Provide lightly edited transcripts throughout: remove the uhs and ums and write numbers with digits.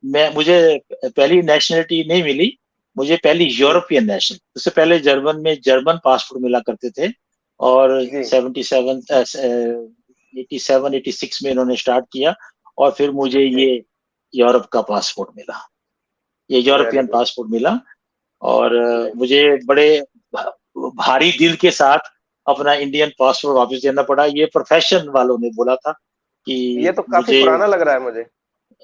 मुझे पहली नेशनलिटी नहीं मिली, मुझे पहली जी यूरोपियन नेशनल, उससे पहले जर्मन में जर्मन पासपोर्ट मिला करते थे। और जी। 77 87 86 में इन्होंने स्टार्ट किया, और फिर मुझे जी। ये यूरोप का पासपोर्ट मिला, ये वेरी यूरोपियन गुड। पासपोर्ट मिला। और जी। मुझे बड़े भारी दिल के साथ अपना इंडियन पासपोर्ट वापस देना पड़ा। ये प्रोफेशन वालों ने बोला था ये कि तो काफी मुझे, पुराना लग रहा है मुझे।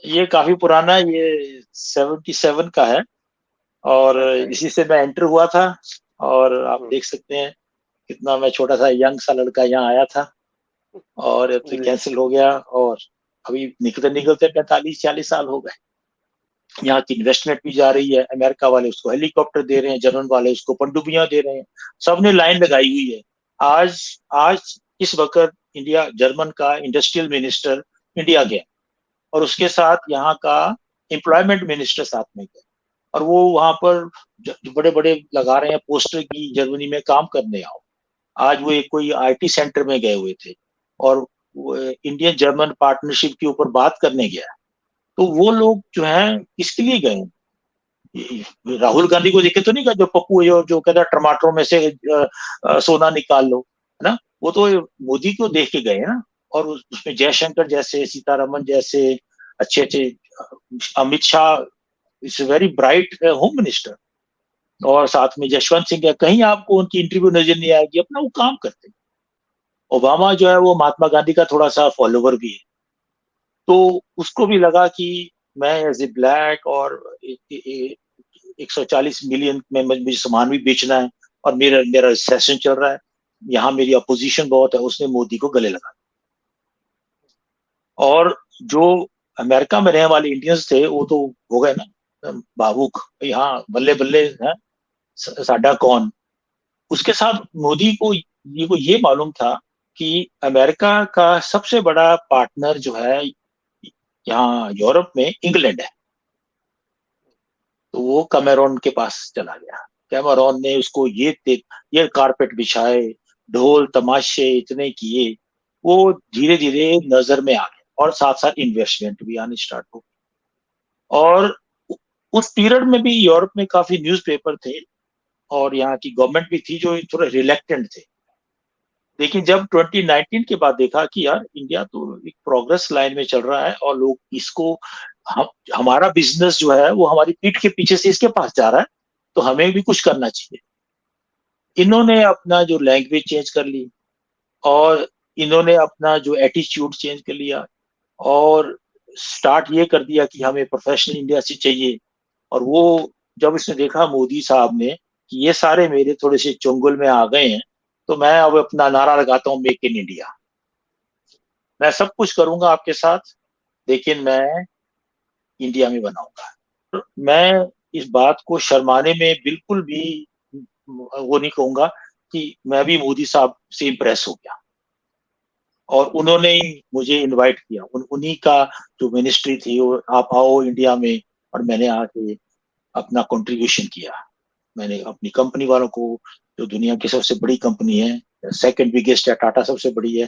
ये काफी पुराना, ये 77 का है। और अच्छा जी। इसी से मैं एंटर हुआ था। और आप हम्म। देख सकते हैं कितना मैं छोटा सा यंग सा लड़का यहाँ आया था, और अब तो जी। कैंसिल हो गया। और अभी निकलते निकलते 45 40 साल हो गए। यहाँ की इन्वेस्टमेंट भी जा रही है, अमेरिका वाले उसको हेलीकॉप्टर दे रहे हैं, जर्मन वाले उसको पनडुब्बियां दे रहे हैं, सबने लाइन लगाई हुई है। आज आज इस वक्त इंडिया, जर्मन का इंडस्ट्रियल मिनिस्टर इंडिया गया, और उसके साथ यहाँ का एम्प्लॉयमेंट मिनिस्टर साथ में गए, और वो वहां पर बड़े बड़े लगा रहे हैं पोस्टर की जर्मनी में काम करने आओ। आज वो एक कोई आईटी सेंटर में गए हुए थे, और इंडियन जर्मन पार्टनरशिप के ऊपर बात करने गया। तो वो लोग जो है किसके लिए गए? राहुल गांधी को देखे तो नहीं कहा, जो पप्पू जो कहता है टमाटरों में से सोना निकाल लो, है ना? वो तो मोदी को देख के गए हैं ना। और उसमें जयशंकर जैसे, सीतारमन जैसे अच्छे अच्छे, Amit Shah is very bright home minister, और साथ में जशवंत सिंह है, कहीं आपको उनकी इंटरव्यू नजर नहीं आएगी, अपना वो काम करते हैं। ओबामा जो है वो महात्मा गांधी का थोड़ा सा फॉलोवर भी है। तो उसको भी लगा कि मैं एज ए ब्लैक, और 140 मिलियन में मुझे सामान भी बेचना है, और मेरा मेरा सेशन चल रहा है, यहाँ मेरी अपोजिशन बहुत है, उसने मोदी को गले लगा। और जो अमेरिका में रहने वाले इंडियंस थे वो तो हो गए ना भावुक, यहाँ बल्ले बल्ले है, साडा कौन। उसके साथ मोदी को ये मालूम था कि अमेरिका का सबसे बड़ा पार्टनर जो है यहाँ यूरोप में इंग्लैंड है। तो वो कैमरॉन के पास चला गया। कैमरॉन ने उसको ये कारपेट बिछाए, ढोल तमाशे इतने किए, वो धीरे धीरे नजर में आ गया, और साथ साथ इन्वेस्टमेंट भी आने स्टार्ट हो। और उस पीरियड में भी यूरोप में काफी न्यूज़पेपर थे, और यहाँ की गवर्नमेंट भी थी जो थोड़े रिलेक्टेंट थे। लेकिन जब 2019 के बाद देखा कि यार इंडिया तो एक प्रोग्रेस लाइन में चल रहा है, और लोग इसको, हमारा बिजनेस जो है वो हमारी पीठ के पीछे से इसके पास जा रहा है, तो हमें भी कुछ करना चाहिए। इन्होंने अपना जो लैंग्वेज चेंज कर ली, और इन्होंने अपना जो एटीट्यूड चेंज कर लिया, और स्टार्ट ये कर दिया कि हमें प्रोफेशनल इंडिया से चाहिए। और वो जब इसने देखा मोदी साहब ने कि ये सारे मेरे थोड़े से चुंगल में आ गए हैं, तो मैं अब अपना नारा लगाता हूँ, मेक इन इंडिया। मैं सब कुछ करूंगा आपके साथ, लेकिन मैं इंडिया में बनाऊंगा। मैं इस बात को शर्माने में बिल्कुल भी वो नहीं कहूंगा कि मैं भी मोदी साहब से इम्प्रेस हो गया। और उन्होंने ही मुझे इनवाइट किया, उन्हीं का जो मिनिस्ट्री थी, वो आप आओ इंडिया में। और मैंने आके अपना कंट्रीब्यूशन किया। मैंने अपनी कंपनी वालों को, जो दुनिया की सबसे बड़ी कंपनी है, सेकंड बिगेस्ट है, टाटा सबसे बड़ी है,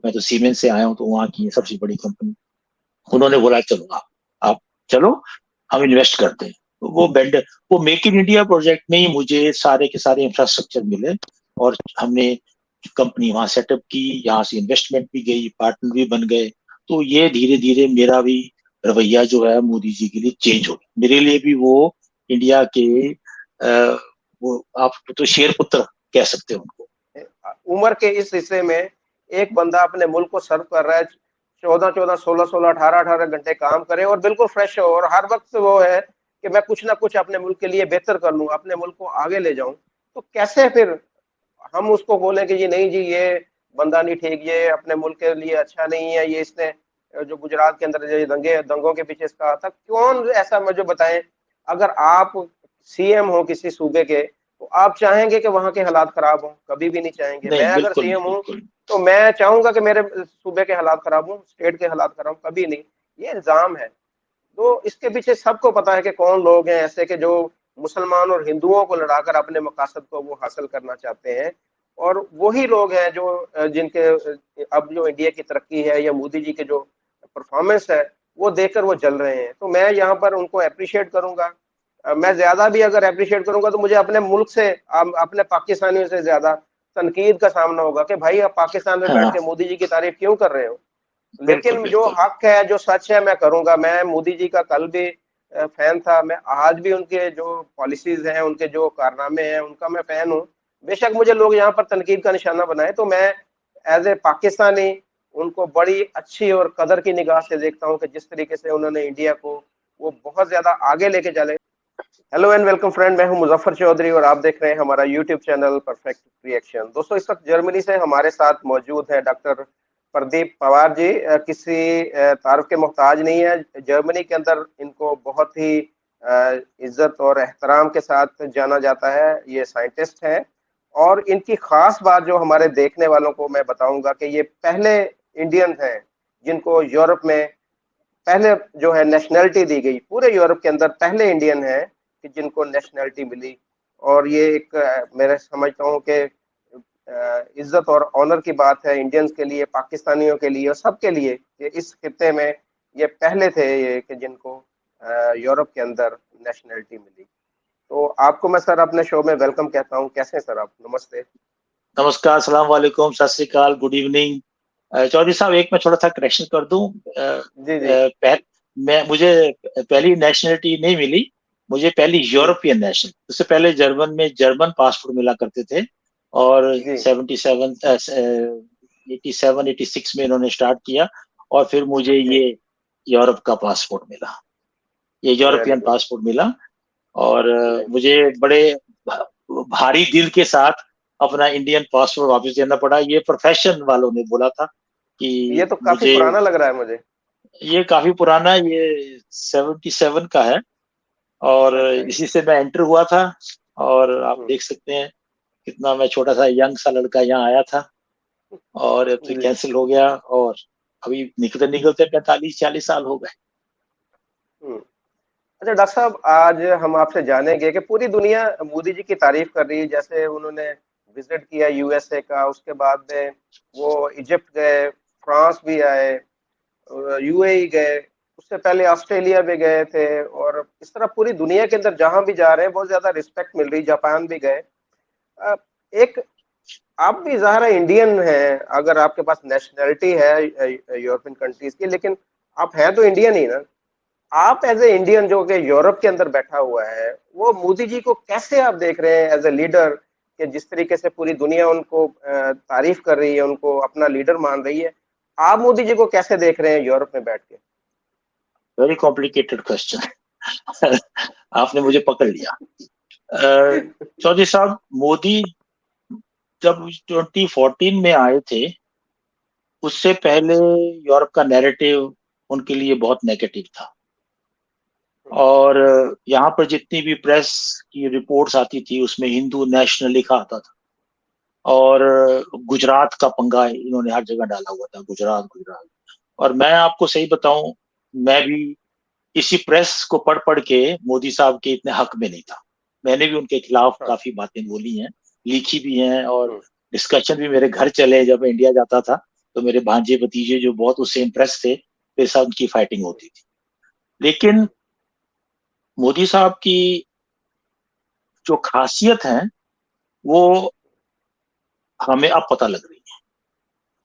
मैं तो सीमेंस से आया हूँ, तो वहाँ की सबसे बड़ी कंपनी, उन्होंने बोला चलो आप चलो, हम इन्वेस्ट करते हैं। तो वो मेक इन इंडिया प्रोजेक्ट में ही मुझे सारे के सारे इंफ्रास्ट्रक्चर मिले, और हमने कंपनी वहां सेटअप की, यहाँ से इन्वेस्टमेंट भी गई, पार्टनर भी बन गए। तो ये धीरे धीरे मेरा भी रवैया जो है मोदी जी के लिए चेंज हो गया। मेरे लिए भी वो इंडिया के वो आप तो शेर पुत्र कह सकते हो उनको। उम्र के इस हिस्से में एक बंदा अपने मुल्क को सर्व कर रहा है, 14 14 16 16 18 18 घंटे काम करे और बिल्कुल फ्रेश हो, और हर वक्त वो है कि मैं कुछ ना कुछ अपने मुल्क के लिए बेहतर कर लूं, अपने मुल्क को आगे ले जाऊं। तो कैसे फिर हम उसको बोले कि जी नहीं जी, ये बंदा नहीं ठीक, ये अपने मुल्क के लिए अच्छा नहीं है, ये इसने जो गुजरात के अंदर जो दंगों के पीछे इसका था, कौन ऐसा मुझे बताएं। अगर आप सीएम हो किसी सूबे के, तो आप चाहेंगे कि वहां के हालात खराब हो? कभी भी नहीं चाहेंगे। मैं नहीं, अगर बिल्कुल नहीं, सीएम हूँ बिल्कुल तो मैं चाहूंगा कि मेरे सूबे के हालात खराब हो, स्टेट के हालात खराब हो? कभी नहीं। ये इल्जाम है। तो इसके पीछे सबको पता है कि कौन लोग हैं ऐसे के जो मुसलमान और हिंदुओं को लड़ाकर अपने मकासद को वो हासिल करना चाहते हैं। और वही लोग हैं जो जिनके अब जो इंडिया की तरक्की है या मोदी जी के जो परफॉर्मेंस है, वो देखकर वो जल रहे हैं। तो मैं यहाँ पर उनको अप्रिशिएट करूंगा। मैं ज्यादा भी अगर अप्रिशिएट करूंगा तो मुझे अपने मुल्क से, अपने पाकिस्तानियों से ज्यादा तनकीद का सामना होगा कि भाई आप पाकिस्तान में बैठ हाँ, के मोदी जी की तारीफ क्यों कर रहे हो। बिल्कुल लेकिन जो बिल्कुल। हक है, जो सच है, मैं करूंगा। मैं मोदी जी का कल भी फैन था, मैं आज भी उनके जो पॉलिसीज हैं, उनके जो कारनामे हैं, उनका मैं फैन हूँ। बेशक मुझे लोग यहाँ पर तनकीद का निशाना बनाए, तो मैं एज ए पाकिस्तानी उनको बड़ी अच्छी और कदर की निगाह से देखता हूँ कि जिस तरीके से उन्होंने इंडिया को वो बहुत ज्यादा आगे लेके चले। हेलो एंड वेलकम फ्रेंड, मैं हूं मुजफ्फर चौधरी और आप देख रहे हैं हमारा यूट्यूब चैनल परफेक्ट रिएक्शन। दोस्तों, इस वक्त जर्मनी से हमारे साथ मौजूद है डॉक्टर प्रदीप पवार जी। किसी तारुफ के मोहताज नहीं है। जर्मनी के अंदर इनको बहुत ही इज्जत और एहतराम के साथ जाना जाता है। ये साइंटिस्ट हैं और इनकी खास बात जो हमारे देखने वालों को मैं बताऊंगा कि ये पहले इंडियन हैं जिनको यूरोप में पहले जो है नेशनैलिटी दी गई। पूरे यूरोप के अंदर पहले इंडियन है कि जिनको नेशनैलिटी मिली। और ये एक मैं समझता हूँ कि इज्जत और ऑनर की बात है इंडियंस के लिए, पाकिस्तानियों के लिए और सबके लिए कि इस खित्ते में ये पहले थे ये कि जिनको यूरोप के अंदर नेशनैलिटी मिली। तो आपको मैं सर अपने शो में वेलकम कहता हूँ। कैसे हैं सर आप? नमस्ते। नमस्कार, सलाम वालेकुम, सत श्री अकाल, गुड इवनिंग। चौधरी साहब, एक मैं थोड़ा सा करेक्शन कर दूं। जी जी। मुझे पहली नेशनलिटी नहीं मिली। मुझे पहली जी यूरोपियन नेशनल, उससे पहले जर्मन में जर्मन पासपोर्ट मिला करते थे। और जी। 77 87 86 में इन्होंने स्टार्ट किया और फिर मुझे जी। ये यूरोप का पासपोर्ट मिला, ये वेरी यूरोपियन गुड। पासपोर्ट मिला। और जी। मुझे बड़े भारी दिल के साथ अपना इंडियन पासपोर्ट वापस देना पड़ा। ये प्रोफेशन वालों ने बोला था कि ये तो काफी मुझे, पुराना लग रहा है मुझे। ये काफी पुराना, ये 77 का है। और अच्छा जी। इसी से मैं एंटर हुआ था। और आप हम्म। देख सकते हैं कितना मैं छोटा सा यंग सा लड़का यहाँ आया था और अब फिर जी। कैंसिल हो गया। और अभी निकलते निकलते 45 40 साल हो गए। हम्म। अच्छा डॉक्टर साहब, आज हम आपसे जानेंगे कि पूरी दुनिया मोदी जी की तारीफ कर रही है। जैसे उन्होंने विजिट किया यूएसए का, उसके बाद में वो इजिप्ट गए, फ्रांस भी आए, यूएई गए, उससे पहले ऑस्ट्रेलिया भी गए थे। और इस तरह पूरी दुनिया के अंदर जहां भी जा रहे हैं बहुत ज्यादा रिस्पेक्ट मिल रही। जापान भी गए। अ, एक आप भी ज़ाहिर है इंडियन हैं, अगर आपके पास नेशनैलिटी है यूरोपियन कंट्रीज की, लेकिन आप हैं तो इंडियन ही ना। आप एज ए इंडियन जो कि यूरोप के अंदर बैठा हुआ है, वो मोदी जी को कैसे आप देख रहे हैं एज ए लीडर? कि जिस तरीके से पूरी दुनिया उनको तारीफ कर रही है, उनको अपना लीडर मान रही है, आप मोदी जी को कैसे देख रहे हैं यूरोप में बैठ के? Very complicated question. आपने मुझे पकड़ लिया। चौधरी साहब, मोदी जब 2014 में आए थे, उससे पहले यूरोप का नैरेटिव उनके लिए बहुत नेगेटिव था। और यहाँ पर जितनी भी प्रेस की रिपोर्ट्स आती थी उसमें हिंदू नेशनल लिखा आता था। और गुजरात का पंगा इन्होंने हर जगह डाला हुआ था, गुजरात गुजरात। और मैं आपको सही बताऊं, मैं भी इसी प्रेस को पढ़ पढ़ के मोदी साहब के इतने हक में नहीं था। मैंने भी उनके खिलाफ अच्छा। काफी बातें बोली हैं, लिखी भी हैं। और हम्म। डिस्कशन भी मेरे घर चले, जब मैं इंडिया जाता था तो मेरे भांजे भतीजे जो बहुत उससे इम्प्रेस थे, मेरे साथ उनकी फाइटिंग होती थी। लेकिन मोदी साहब की जो खासियत है वो हमें अब पता लग रही है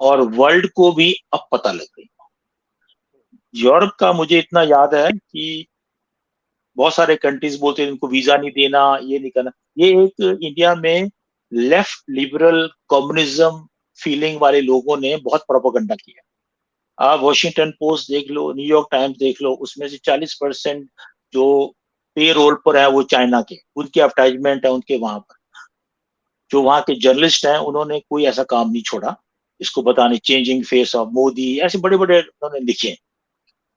और वर्ल्ड को भी अब पता लग रही है। यूरोप का मुझे इतना याद है कि बहुत सारे कंट्रीज बोलते हैं इनको वीजा नहीं देना, ये नहीं करना। ये एक इंडिया में लेफ्ट लिबरल कम्युनिज्म फीलिंग वाले लोगों ने बहुत प्रोपेगेंडा किया। आप वॉशिंगटन पोस्ट देख लो, न्यूयॉर्क टाइम्स देख लो, उसमें से 40% जो पे रोल पर है वो चाइना के, उनके एडवर्टाइजमेंट है उनके वहां पर। जो वहां के जर्नलिस्ट हैं उन्होंने कोई ऐसा काम नहीं छोड़ा इसको बताने, चेंजिंग फेस ऑफ मोदी, ऐसे बड़े बड़े उन्होंने लिखे।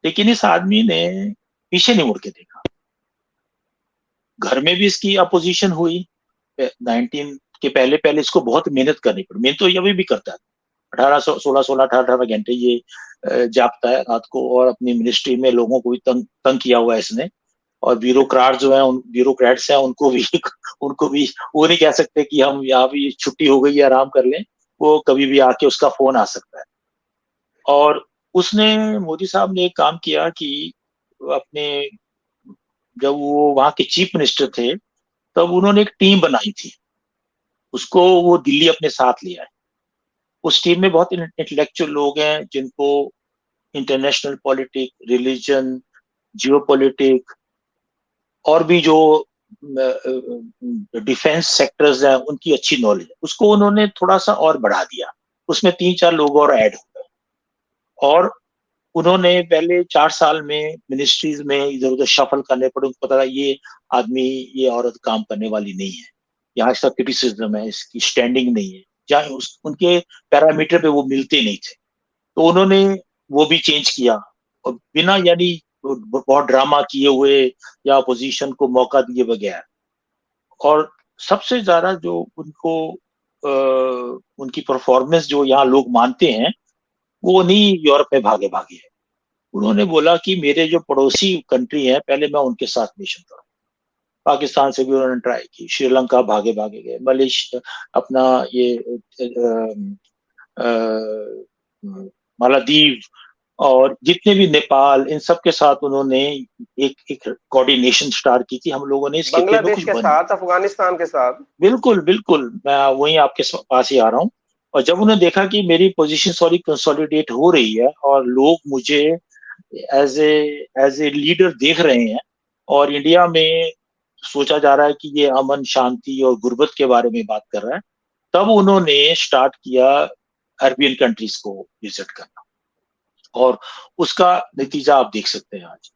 लेकिन इस आदमी ने पीछे नहीं मुड़ के देखा। घर में भी इसकी अपोजिशन हुई 19 के पहले पहले। इसको बहुत मेहनत करनी पड़ी, मेहनत तो ये अभी भी करता है। 18 16 16 18 18 घंटे ये जागता है रात को। और अपनी मिनिस्ट्री में लोगों को भी तंग तंग किया हुआ है इसने। और ब्यूरोक्राट जो है, उन ब्यूरोक्रेट्स हैं, उनको भी वो नहीं कह सकते कि हम यहाँ भी छुट्टी हो गई है आराम कर लें। वो कभी भी आके उसका फोन आ सकता है। और उसने मोदी साहब ने एक काम किया कि अपने जब वो वहाँ के चीफ मिनिस्टर थे तब उन्होंने एक टीम बनाई थी, उसको वो दिल्ली अपने साथ लिया है। उस टीम में बहुत इंटेलेक्चुअल लोग हैं जिनको इंटरनेशनल पॉलिटिक, रिलीजन, जियो पॉलिटिक और भी जो डिफेंस सेक्टर्स हैं उनकी अच्छी नॉलेज है। उसको उन्होंने थोड़ा सा और बढ़ा दिया, उसमें 3-4 लोग और ऐड हो गए। और उन्होंने पहले 4 साल में मिनिस्ट्रीज में इधर उधर शफल करने पड़े, उनको पता ये आदमी, ये औरत काम करने वाली नहीं है, यहाँ इसका क्रिटिसिज्म है, इसकी स्टैंडिंग नहीं है, जहाँ उनके पैरामीटर पे वो मिलते नहीं थे, तो उन्होंने वो भी चेंज किया। और बिना यानी बहुत ड्रामा किए हुए या अपोजिशन को मौका दिए बगैर। और सबसे ज्यादा जो उनको उनकी परफॉर्मेंस जो यहाँ लोग मानते हैं, वो नहीं यूरोप में भागे भागे है। उन्होंने बोला कि मेरे जो पड़ोसी कंट्री हैं पहले मैं उनके साथ मिशन करूं। पाकिस्तान से भी उन्होंने ट्राई की, श्रीलंका भागे भागे गए, मलेशिया अपना ये मालदीव और जितने भी नेपाल, इन सब के साथ उन्होंने एक एक कोऑर्डिनेशन स्टार्ट की थी। हम लोगों ने इस खिते में बांग्लादेश कुछ के बन, साथ, अफगानिस्तान के साथ। बिल्कुल बिल्कुल, मैं वहीं आपके पास ही आ रहा हूँ। और जब उन्हें देखा कि मेरी पोजीशन सॉरी कंसोलिडेट हो रही है और लोग मुझे एज ए लीडर देख रहे हैं, और इंडिया में सोचा जा रहा है कि ये अमन शांति और गुर्बत के बारे में बात कर रहा है, तब उन्होंने स्टार्ट किया अरबियन कंट्रीज को विजिट करना। और उसका नतीजा आप देख सकते हैं आज।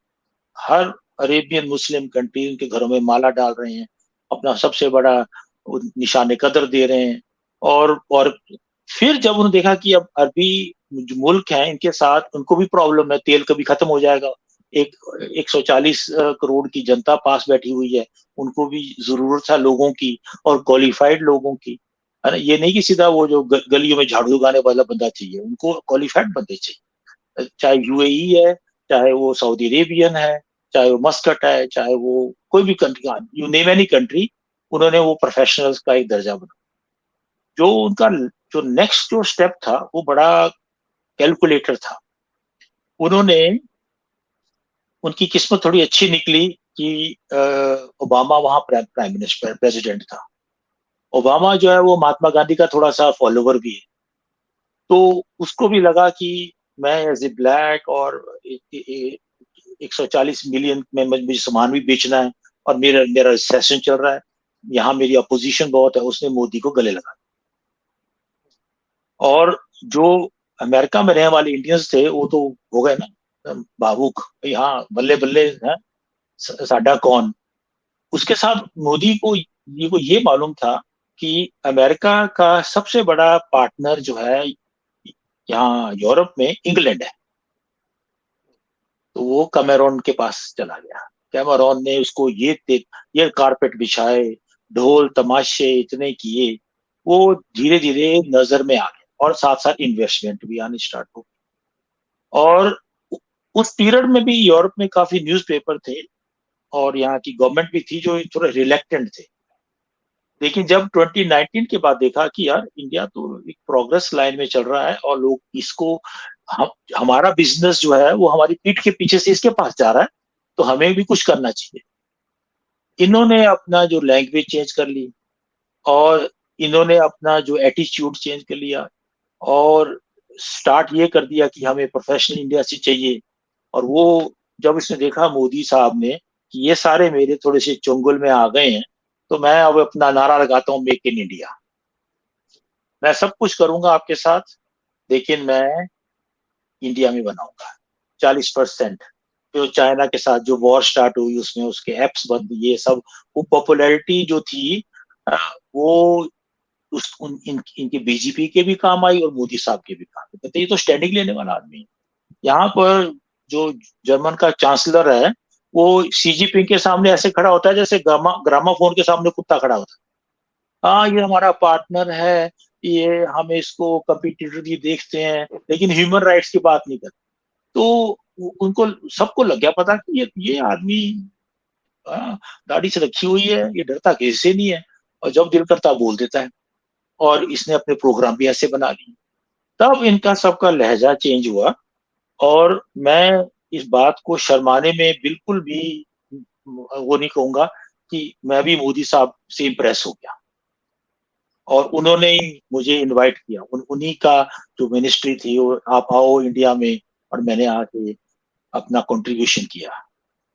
हर अरेबियन मुस्लिम कंट्री उनके घरों में माला डाल रहे हैं, अपना सबसे बड़ा निशान कदर दे रहे हैं। और फिर जब उन्होंने देखा कि अब अरबी जो मुल्क हैं इनके साथ उनको भी प्रॉब्लम है, तेल कभी खत्म हो जाएगा, एक 140 करोड़ की जनता पास बैठी हुई है, उनको भी जरूरत है लोगों की, और क्वालिफाइड लोगों की, है ना। ये नहीं कि सीधा वो जो गलियों में झाड़ू लगाने वाला बंदा चाहिए, उनको क्वालिफाइड बंदे चाहिए, चाहे यूएई है, चाहे वो सऊदी अरेबियन है, चाहे वो मस्कट है, चाहे वो कोई भी country, you name any country, उन्होंने वो प्रोफेशनल्स का एक दर्जा बना। जो उनका जो नेक्स्ट जो स्टेप था वो बड़ा कैलकुलेटर था। उन्होंने, उनकी किस्मत थोड़ी अच्छी निकली कि ओबामा वहां प्राइम मिनिस्टर प्रेसिडेंट था। ओबामा जो है वो महात्मा गांधी का थोड़ा सा फॉलोवर भी है, तो उसको भी लगा कि मैं एज ए ब्लैक और 140 मिलियन में मुझे सामान भी बेचना है, और मेरा मेरा सेशन चल रहा है, यहाँ मेरी अपोजिशन बहुत है, उसने मोदी को गले लगा। और जो अमेरिका में रहने वाले इंडियंस थे वो तो हो गए ना भावुक, भाई हाँ बल्ले बल्ले है, साडा कौन। उसके साथ मोदी को ये मालूम था कि अमेरिका का सबसे बड़ा पार्टनर जो है यहाँ यूरोप में इंग्लैंड है। तो वो कैमरॉन के पास चला गया। कैमरॉन ने उसको ये कारपेट बिछाए, ढोल तमाशे इतने किए, वो धीरे धीरे नजर में आ गए, और साथ साथ इन्वेस्टमेंट भी आने स्टार्ट हो। और उस पीरियड में भी यूरोप में काफी न्यूज़पेपर थे और यहाँ की गवर्नमेंट भी थी जो थोड़े रिलेक्टेंट थे। लेकिन जब 2019 के बाद देखा कि यार इंडिया तो एक प्रोग्रेस लाइन में चल रहा है, और लोग इसको हमारा बिजनेस जो है वो हमारी पीठ के पीछे से इसके पास जा रहा है, तो हमें भी कुछ करना चाहिए। इन्होंने अपना जो लैंग्वेज चेंज कर ली, और इन्होंने अपना जो एटीट्यूड चेंज कर लिया, और स्टार्ट ये कर दिया कि हमें प्रोफेशनल इंडिया से चाहिए। और वो जब इसने देखा मोदी साहब ने कि ये सारे मेरे थोड़े से चुंगल में आ गए हैं, तो मैं अब अपना नारा लगाता हूँ मेक इन इंडिया। मैं सब कुछ करूंगा आपके साथ, लेकिन मैं इंडिया में बनाऊंगा। 40% जो चाइना के साथ जो वॉर स्टार्ट हुई उसमें उसके एप्स बंद, ये सब, वो पॉपुलैरिटी जो थी वो इनके बीजेपी के भी काम आई और मोदी साहब के भी काम आई। कहते ये तो स्टैंडिंग लेने वाला आदमी है। यहाँ पर जो जर्मन का चांसलर है वो सी जिनपिंग के सामने ऐसे खड़ा होता है जैसे ग्रामाफोन के सामने कुत्ता खड़ा होता है। हाँ ये हमारा पार्टनर है, ये हम इसको कंपिटिटरली देखते हैं, लेकिन ह्यूमन राइट्स की बात नहीं करते। तो उनको सबको लग गया पता कि ये आदमी दाढ़ी से रखी हुई है, ये डरता किसी से नहीं है, और जब दिल करता बोल देता है। और इसने अपने प्रोग्राम भी ऐसे बना लिए। तब इनका सबका लहजा चेंज हुआ, और मैं इस बात को शर्माने में बिल्कुल भी वो नहीं कहूंगा कि मैं भी मोदी साहब से इम्प्रेस हो गया, और उन्होंने ही मुझे इनवाइट किया। उन्हीं का जो मिनिस्ट्री थी, वो आप आओ इंडिया में, और मैंने आके अपना कंट्रीब्यूशन किया।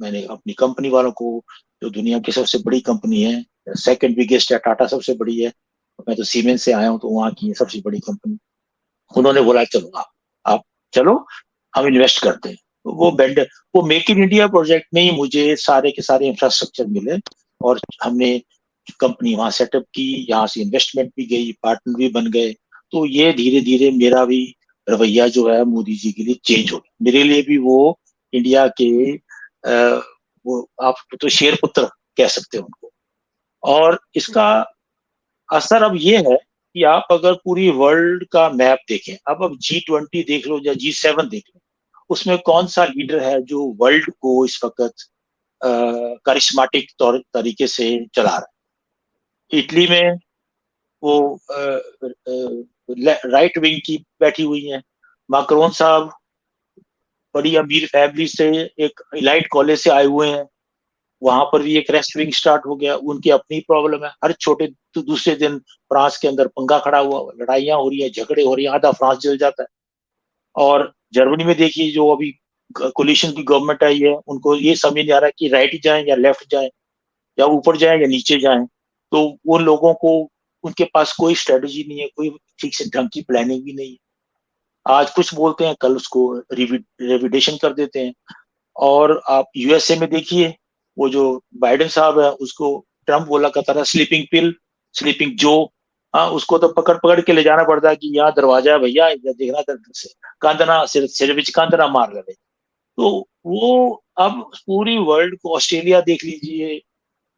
मैंने अपनी कंपनी वालों को, जो दुनिया की सबसे बड़ी कंपनी है, सेकंड बिगेस्ट है, टाटा सबसे बड़ी है, मैं तो सीमेंस से आया हूँ, तो वहाँ की सबसे बड़ी कंपनी, उन्होंने बोला चलो आप चलो, हम इन्वेस्ट करते हैं। तो वो मेक इन इंडिया प्रोजेक्ट में ही मुझे सारे के सारे इंफ्रास्ट्रक्चर मिले, और हमने कंपनी वहां सेटअप की, यहाँ से इन्वेस्टमेंट भी गई, पार्टनर भी बन गए। तो ये धीरे धीरे मेरा भी रवैया जो है मोदी जी के लिए चेंज हो गया। मेरे लिए भी वो इंडिया के वो आप तो शेर पुत्र कह सकते हो उनको। और इसका असर अब ये है कि आप अगर पूरी वर्ल्ड का मैप देखें, अब G20 देख लो या G7 देख लो, उसमें कौन सा लीडर है जो वर्ल्ड को इस वक्त करिश्माटिक तौर तरीके से चला रहा है। इटली में वो राइट विंग की बैठी हुई है, माक्रोन साहब बड़ी अमीर फैमिली से, एक इलाइट कॉलेज से आए हुए हैं, वहां पर भी एक रेस्ट विंग स्टार्ट हो गया, उनकी अपनी प्रॉब्लम है। हर छोटे तो दूसरे दिन फ्रांस के अंदर पंगा खड़ा हुआ, लड़ाइयां हो रही है, झगड़े हो रही हैं, आधा फ्रांस जल जाता है। और जर्मनी में देखिए, जो अभी कोलिशन की गवर्नमेंट आई है, उनको ये समझ नहीं आ रहा कि राइट जाए या लेफ्ट जाए, या ऊपर जाए या नीचे जाए। तो उन लोगों को, उनके पास कोई स्ट्रेटेजी नहीं है, कोई ठीक से ढंग की प्लानिंग भी नहीं है। आज कुछ बोलते हैं, कल उसको रिविडेशन कर देते हैं। और आप यूएसए में देखिए, वो जो बाइडेन साहब है, उसको ट्रम्प बोला करता था स्लीपिंग पिल, स्लीपिंग जो। हाँ, उसको तो पकड़ पकड़ के ले जाना पड़ता है कि यहाँ दरवाजा है भैया, देखना से कांदना, सिर विच कांदना मार ले। तो वो अब पूरी वर्ल्ड को, ऑस्ट्रेलिया देख लीजिए,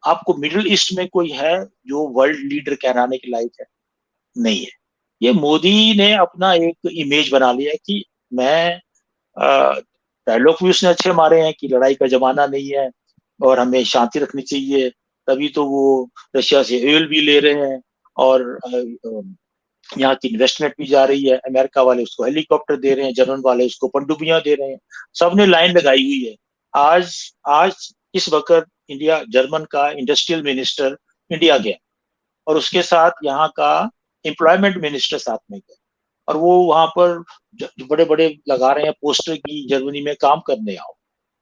आपको मिडिल ईस्ट में कोई है जो वर्ल्ड लीडर कहलाने के लायक है? नहीं है। ये मोदी ने अपना एक इमेज बना लिया है कि मैं, डायलॉग भी उसने अच्छे मारे हैं कि लड़ाई का जमाना नहीं है और हमें शांति रखनी चाहिए। तभी तो वो रशिया से ऑयल भी ले रहे हैं, और यहाँ की इन्वेस्टमेंट भी जा रही है। अमेरिका वाले उसको हेलीकॉप्टर दे रहे हैं, जर्मन वाले उसको पनडुब्बियां दे रहे हैं। सबने लाइन लगाई हुई है। आज आज इस वक्त इंडिया, जर्मन का इंडस्ट्रियल मिनिस्टर इंडिया गया, और उसके साथ यहाँ का एम्प्लॉयमेंट मिनिस्टर साथ में गया, और वो वहां पर बड़े बड़े लगा रहे हैं पोस्टर की जर्मनी में काम करने आओ।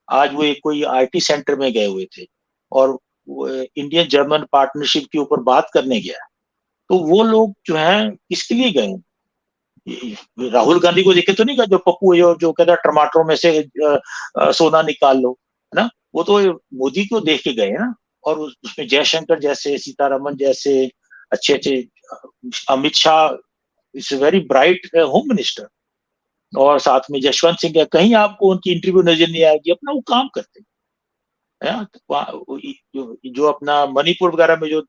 आज वो एक कोई आईटी सेंटर में गए हुए थे, और इंडियन जर्मन पार्टनरशिप के ऊपर बात करने गया। तो वो लोग जो हैं किसके लिए गए? राहुल गांधी को देखे तो नहीं, कहा जो पप्पू जो कहता है टमाटरों में से सोना निकाल लो, है ना? वो तो मोदी को देख के गए ना। और उसमें जयशंकर जैसे, सीतारमन जैसे अच्छे अच्छे, Amit Shah is very bright home minister, और साथ में जशवंत सिंह है। कहीं आपको उनकी इंटरव्यू नजर नहीं आएगी, अपना वो काम करते हैं। जो अपना मणिपुर वगैरह में जो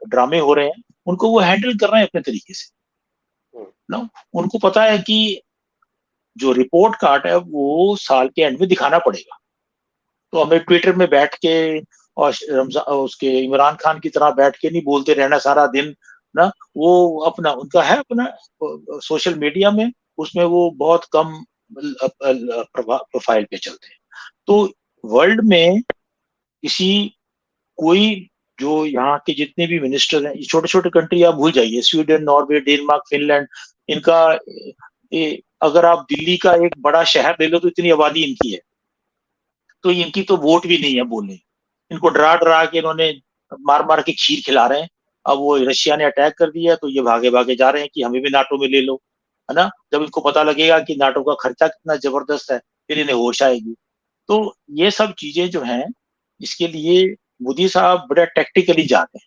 ड्रामे हो रहे हैं, उनको वो हैंडल कर रहे हैं अपने तरीके से ना। उनको पता है कि जो रिपोर्ट कार्ड है वो साल के एंड में दिखाना पड़ेगा। तो हमें ट्विटर में बैठ के, और उसके इमरान खान की तरह बैठ के नहीं बोलते रहना सारा दिन ना। वो अपना, उनका है अपना सोशल मीडिया में, उसमें वो बहुत कम प्रोफाइल पे चलते हैं। तो वर्ल्ड में किसी, कोई, जो यहाँ के जितने भी मिनिस्टर हैं, छोटे छोटे कंट्री आप भूल जाइए, स्वीडन, नॉर्वे, डेनमार्क, फिनलैंड, इनका अगर आप दिल्ली का एक बड़ा शहर ले लो, तो इतनी आबादी इनकी है, तो इनकी तो वोट भी नहीं है बोलने। इनको डरा डरा के इन्होंने मार मार के खीर खिला रहे हैं। अब वो रशिया ने अटैक कर दिया, तो ये भागे भागे जा रहे हैं कि हमें भी नाटो में ले लो, है ना? जब इनको पता लगेगा कि नाटो का खर्चा कितना जबरदस्त है, फिर इन्हें होश आएगी। तो ये सब चीजें जो हैं, इसके लिए मोदी साहब बड़ा टेक्टिकली जाते हैं।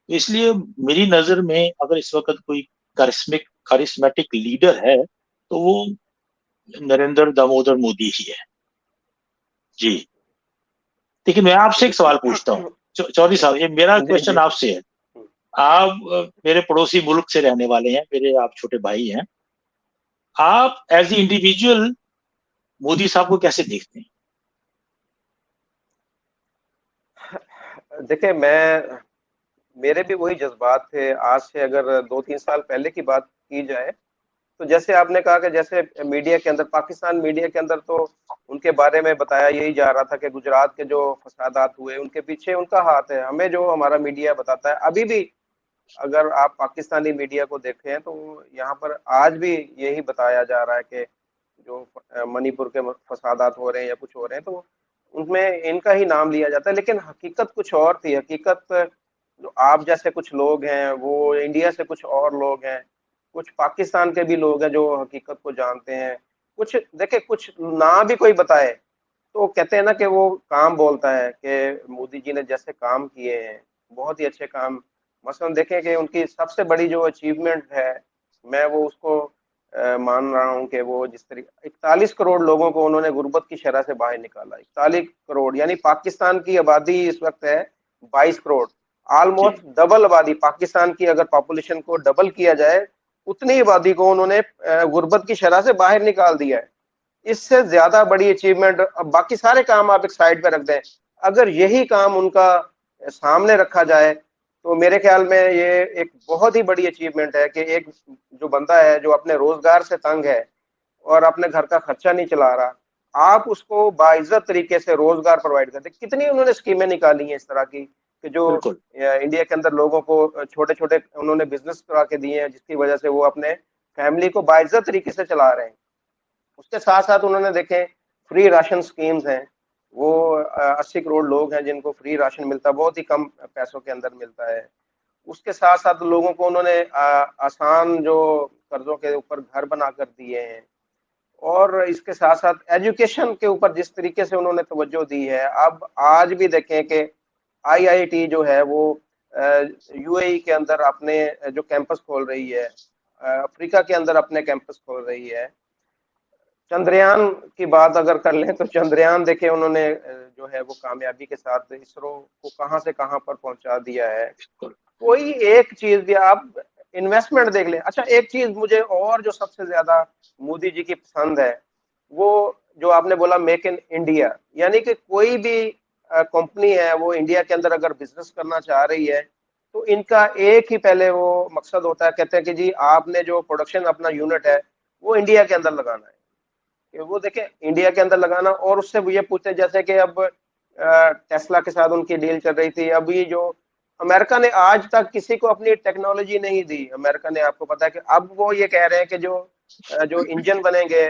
तो इसलिए मेरी नजर में अगर इस वक्त कोई करिस्मेटिक लीडर है, तो वो नरेंद्र दामोदर मोदी ही है। जी। लेकिन मैं आपसे एक सवाल पूछता हूँ, चौधरी साहब, ये मेरा जी जी। क्वेश्चन आपसे है। आप मेरे पड़ोसी मुल्क से रहने वाले हैं, मेरे आप छोटे भाई हैं। आप एज ए इंडिविजुअल मोदी साहब को कैसे देखते हैं? देखिए, मैं, मेरे भी वही जज्बात थे। आज से अगर 2-3 साल पहले की बात की जाए, तो जैसे आपने कहा कि जैसे मीडिया के अंदर, पाकिस्तान मीडिया के अंदर तो उनके बारे में बताया यही जा रहा था कि गुजरात के जो फसादात हुए उनके पीछे उनका हाथ है। हमें जो हमारा मीडिया बताता है अभी भी, अगर आप पाकिस्तानी मीडिया को देखें तो यहाँ पर आज भी यही बताया जा रहा है कि जो मणिपुर के फसादात हो रहे हैं या कुछ हो रहे हैं तो उनमें इनका ही नाम लिया जाता है, लेकिन हकीकत कुछ और थी। हकीकत जो आप जैसे कुछ लोग हैं, वो इंडिया से कुछ और लोग हैं, कुछ पाकिस्तान के भी लोग हैं जो हकीकत को जानते हैं। कुछ देखे, कुछ ना भी कोई बताए तो कहते हैं ना कि वो काम बोलता है कि मोदी जी ने जैसे काम किए हैं, बहुत ही अच्छे काम। मसलन देखें कि उनकी सबसे बड़ी जो अचीवमेंट है, मैं वो उसको मान रहा हूँ कि वो जिस तरीके 41 करोड़ लोगों को उन्होंने गुर्बत की शरह से बाहर निकाला। 41 करोड़ यानी पाकिस्तान की आबादी इस वक्त है 22 करोड़, जी ऑलमोस्ट डबल आबादी पाकिस्तान की। अगर पॉपुलेशन को डबल किया जाए उतनी आबादी को उन्होंने गुर्बत की शरह से बाहर निकाल दिया है। इससे ज्यादा बड़ी अचीवमेंट, अब बाकी सारे काम आप एक साइड पे रख दें, अगर यही काम उनका सामने रखा जाए तो मेरे ख्याल में ये एक बहुत ही बड़ी अचीवमेंट है कि एक जो बंदा है जो अपने रोजगार से तंग है और अपने घर का खर्चा नहीं चला रहा, आप उसको बाइज्जत तरीके से रोजगार प्रोवाइड करते। कितनी उन्होंने स्कीमें निकाली हैं इस तरह की कि जो बिल्कुल। इंडिया के अंदर लोगों को छोटे छोटे उन्होंने बिजनेस करा के दिए हैं, जिसकी वजह से वो अपने फैमिली को बाइज्जत तरीके से चला रहे हैं। उसके साथ साथ उन्होंने देखें फ्री राशन स्कीम्स हैं, वो 80 करोड़ लोग हैं जिनको फ्री राशन मिलता है, बहुत ही कम पैसों के अंदर मिलता है। उसके साथ साथ लोगों को उन्होंने आसान जो कर्जों के ऊपर घर बना कर दिए हैं। और इसके साथ साथ एजुकेशन के ऊपर जिस तरीके से उन्होंने तवज्जो दी है, अब आज भी देखें कि आईआईटी जो है वो यूएई के अंदर अपने जो कैंपस खोल रही है, अफ्रीका के अंदर अपने कैंपस खोल रही है। चंद्रयान की बात अगर कर लें तो चंद्रयान देखे उन्होंने जो है वो कामयाबी के साथ इसरो को कहां से कहां पर पहुंचा दिया है। बिल्कुल। कोई एक चीज भी आप इन्वेस्टमेंट देख लें। अच्छा, एक चीज मुझे और जो सबसे ज्यादा मोदी जी की पसंद है, वो जो आपने बोला मेक इन इंडिया, यानी कि कोई भी कंपनी है वो इंडिया के अंदर अगर बिजनेस करना चाह रही है तो इनका एक ही पहले वो मकसद होता है, कहते हैं कि जी आपने जो प्रोडक्शन अपना यूनिट है वो इंडिया के अंदर लगाना है। कि वो देखें इंडिया के अंदर लगाना, और उससे वो ये पूछते जैसे कि अब टेस्ला के साथ उनकी डील चल रही थी। अभी जो अमेरिका ने आज तक किसी को अपनी टेक्नोलॉजी नहीं दी, अमेरिका ने, आपको पता है कि अब वो ये कह रहे हैं कि जो इंजन बनेंगे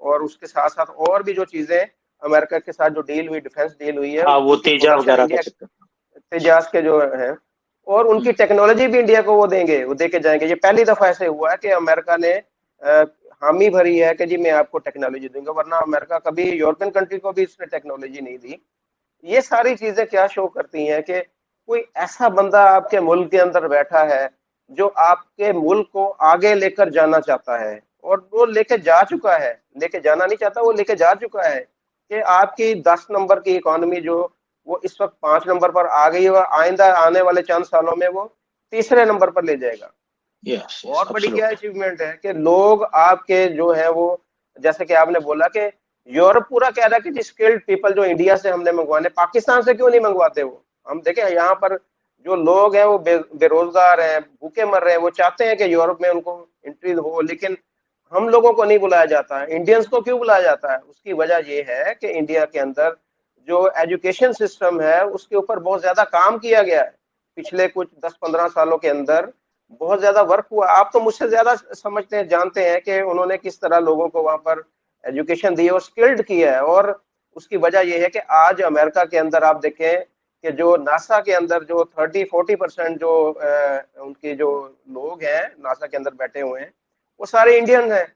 और उसके साथ साथ और भी जो चीजें अमेरिका के साथ जो डील हुई, डिफेंस डील हुई है, हाँ, वो उसकी तेजा प्रोडक्शन वगैरह का इंडिया, चक्कर। तेजास के जो है, और उनकी टेक्नोलॉजी भी इंडिया को वो देंगे, वो दे के जाएंगे। ये पहली दफा ऐसे हुआ है कि अमेरिका ने हामी भरी है कि जी मैं आपको टेक्नोलॉजी दूंगा, वरना अमेरिका कभी यूरोपियन कंट्री को भी इसने टेक्नोलॉजी नहीं दी। ये सारी चीजें क्या शो करती हैं कि कोई ऐसा बंदा आपके मुल्क के अंदर बैठा है जो आपके मुल्क को आगे लेकर जाना चाहता है, और वो लेके जा चुका है। लेके जाना नहीं चाहता, वो लेके जा चुका है कि आपकी 10 नंबर की इकोनॉमी जो वो इस वक्त 5 नंबर पर आ गई है, और आइंदा आने वाले चंद सालों में वो तीसरे नंबर पर ले जाएगा। यस यस, और बड़ी क्या एब्सोल्युटली। अचीवमेंट है कि लोग आपके जो है वो, जैसे कि आपने बोला कि यूरोप पूरा कह रहा है कि जी स्किल्ड पीपल जो इंडिया से हमने मंगवाने, पाकिस्तान से क्यों नहीं मंगवाते वो। हम देखें यहाँ पर जो लोग हैं वो बेरोजगार हैं, भूखे मर रहे हैं, वो चाहते हैं कि यूरोप में उनको एंट्री हो, लेकिन हम लोगों को नहीं बुलाया जाता है। इंडियंस को क्यों बुलाया जाता है? उसकी वजह ये है कि इंडिया के अंदर जो एजुकेशन सिस्टम है उसके ऊपर बहुत ज्यादा काम किया गया है पिछले कुछ 10-15 सालों के अंदर। बहुत ज्यादा वर्क हुआ। आप तो मुझसे ज्यादा समझते हैं, जानते हैं कि उन्होंने किस तरह लोगों को वहां पर एजुकेशन दी और स्किल्ड किया है। और उसकी वजह यह है कि आज अमेरिका के अंदर आप देखें कि जो नासा के अंदर जो 30-40% जो उनके जो लोग हैं नासा के अंदर बैठे हुए हैं, वो सारे इंडियन हैं।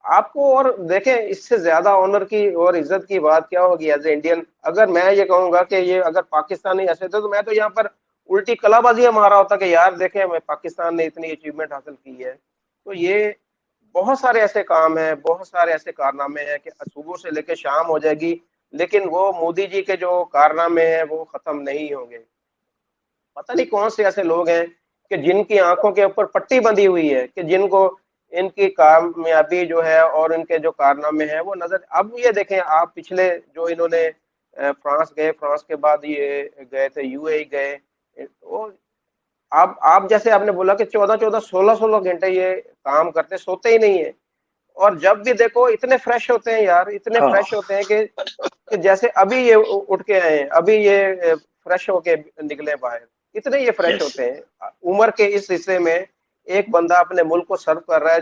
आपको और देखें इससे ज्यादा ऑनर की और इज्जत की बात क्या होगी एज ए इंडियन। अगर मैं ये कहूंगा कि ये अगर पाकिस्तानी ऐसे थे तो मैं तो यहाँ पर उल्टी कलाबाजियां मारा होता कि यार देखें मैं पाकिस्तान ने इतनी अचीवमेंट हासिल की है। तो ये बहुत सारे ऐसे काम हैं, बहुत सारे ऐसे कारनामे हैं कि सुबह से लेकर शाम हो जाएगी, लेकिन वो मोदी जी के जो कारनामे हैं वो खत्म नहीं होंगे। पता नहीं कौन से ऐसे लोग हैं कि जिनकी आंखों के ऊपर पट्टी बंधी हुई है, कि जिनको इनकी कामयाबी जो है और इनके जो कारनामे हैं वो नजर। अब ये देखें आप, पिछले जो इन्होंने फ्रांस गए, फ्रांस के बाद ये गए थे यूएई गए, तो आप जैसे आपने बोला कि 14-14, 16-16 घंटे ये काम करते, सोते ही नहीं है। और जब भी देखो इतने फ्रेश होते हैं यार, इतने हाँ फ्रेश होते हैं कि जैसे अभी ये उठ के आए हैं, अभी ये फ्रेश होके निकले बाहर, इतने ये फ्रेश यस होते हैं। उम्र के इस हिस्से में एक बंदा अपने मुल्क को सर्व कर रहा है,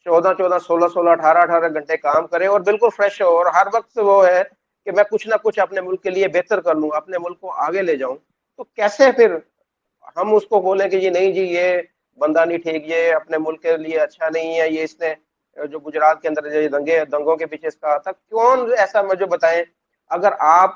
14-14, 16-16, 18-18 घंटे काम करे और बिल्कुल फ्रेश हो, और हर वक्त वो है कि मैं कुछ ना कुछ अपने मुल्क के लिए बेहतर कर लूं, अपने मुल्क को आगे ले जाऊं। तो कैसे फिर हम उसको बोले कि जी नहीं जी, ये बंदा नहीं ठीक, ये अपने मुल्क के लिए अच्छा नहीं है, ये इसने जो गुजरात के अंदर जो दंगों के पीछे इसका था, कौन ऐसा मुझे बताएं। अगर आप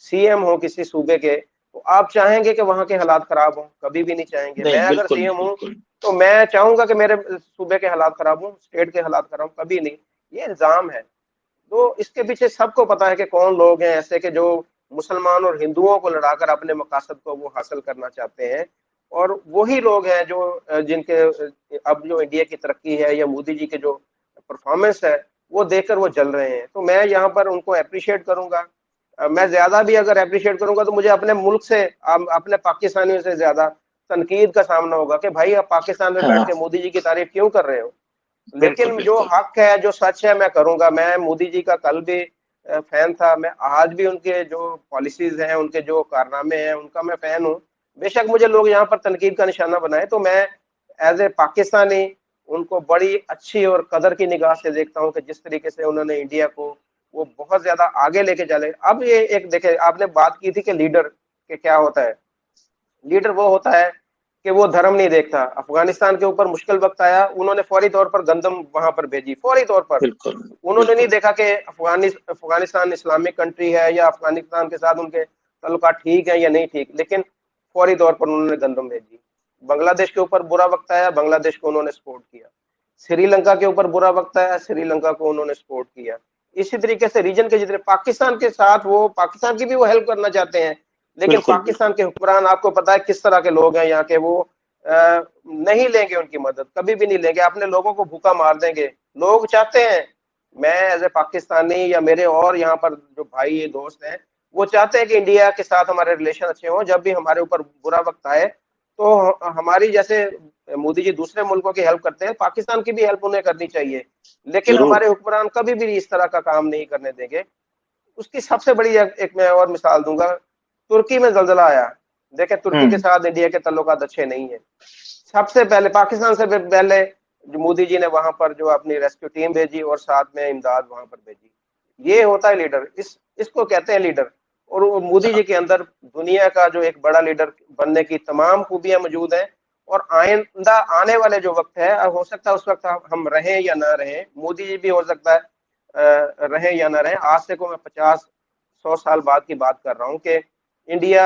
सीएम हो किसी सूबे के, तो आप चाहेंगे कि वहां के हालात खराब हो? कभी भी नहीं चाहेंगे। मैं नहीं, अगर बिल्कुल सीएम नहीं, हूँ बिल्कुल तो मैं चाहूंगा कि मेरे सूबे के हालात खराब हो, स्टेट के हालात खराब हो? कभी नहीं। ये इल्जाम है। तो इसके पीछे सबको पता है कि कौन लोग हैं ऐसे के जो मुसलमान और हिंदुओं को लड़ाकर अपने मकासद को वो हासिल करना चाहते हैं। और वही लोग हैं जो जिनके अब जो इंडिया की तरक्की है या मोदी जी के जो परफॉर्मेंस है, वो देखकर वो जल रहे हैं। तो मैं यहाँ पर उनको अप्रिशिएट करूंगा। मैं ज्यादा भी अगर अप्रिशिएट करूंगा तो मुझे अपने मुल्क से, अपने पाकिस्तानियों से ज्यादा तनकीद का सामना होगा कि भाई आप पाकिस्तान में बैठ हाँ, के मोदी जी की तारीफ क्यों कर रहे हो। बिल्कुल लेकिन जो बिल्कुल हक है, जो सच है, मैं करूंगा। मैं मोदी जी का कल भी फैन था, मैं आज भी उनके जो पॉलिसीज हैं, उनके जो कारनामे हैं, उनका मैं फैन हूँ। बेशक मुझे लोग यहाँ पर तनकीद का निशाना बनाए, तो मैं एज ए पाकिस्तानी उनको बड़ी अच्छी और कदर की निगाह से देखता हूँ कि जिस तरीके से उन्होंने इंडिया को वो बहुत ज्यादा आगे लेके चले। अब ये एक देखे, आपने बात की थी कि लीडर के क्या होता है। लीडर वो होता है कि वो धर्म नहीं देखता। अफगानिस्तान के ऊपर मुश्किल वक्त आया, उन्होंने फौरी तौर पर गंदम वहां पर भेजी, फौरी तौर पर। बिल्कुल उन्होंने नहीं बिल्कुल देखा कि अफगानिस्तान इस्लामिक कंट्री है या अफगानिस्तान के साथ उनके ताल्लुकात ठीक है या नहीं ठीक, लेकिन फौरी तौर पर उन्होंने गंदम भेजी। बांग्लादेश के ऊपर बुरा वक्त आया, बांग्लादेश को उन्होंने सपोर्ट किया। श्रीलंका के ऊपर बुरा वक्त आया, श्रीलंका को उन्होंने सपोर्ट किया। इसी तरीके से रीजन के जितने, पाकिस्तान के साथ वो, पाकिस्तान की भी वो हेल्प करना चाहते हैं। लेकिन बिल्कुल पाकिस्तान बिल्कुल के हुक्मरान आपको पता है किस तरह के लोग हैं यहाँ के, वो नहीं लेंगे उनकी मदद, कभी भी नहीं लेंगे, अपने लोगों को भूखा मार देंगे। लोग चाहते हैं, मैं एज ए पाकिस्तानी या मेरे और यहाँ पर जो भाई ये दोस्त हैं, वो चाहते हैं कि इंडिया के साथ हमारे रिलेशन अच्छे हों। जब भी हमारे ऊपर बुरा वक्त आए तो हमारी जैसे मोदी जी दूसरे मुल्कों की हेल्प करते हैं, पाकिस्तान की भी हेल्प उन्हें करनी चाहिए। लेकिन जरूर। हमारे हुक्मरान कभी भी इस तरह का काम नहीं करने देंगे। उसकी सबसे बड़ी एक मैं और मिसाल दूंगा। तुर्की में जल्जला आया, देखे तुर्की के हम्म। साथ इंडिया के ताल्लुकात अच्छे नहीं है। सबसे पहले पाकिस्तान से पहले जो मोदी जी ने वहां पर जो अपनी रेस्क्यू टीम भेजी और साथ में इमदाद वहां पर भेजी। ये होता है लीडर, इसको कहते हैं लीडर। और वो मोदी जी हाँ, के अंदर दुनिया का जो एक बड़ा लीडर बनने की तमाम खूबियां मौजूद हैं। और आइंदा आने वाले जो वक्त है, हो सकता है उस वक्त हम रहें या ना रहें, मोदी जी भी हो सकता है रहें या ना रहें। आज से को मैं 50-100 साल बाद की बात कर रहा हूँ कि इंडिया,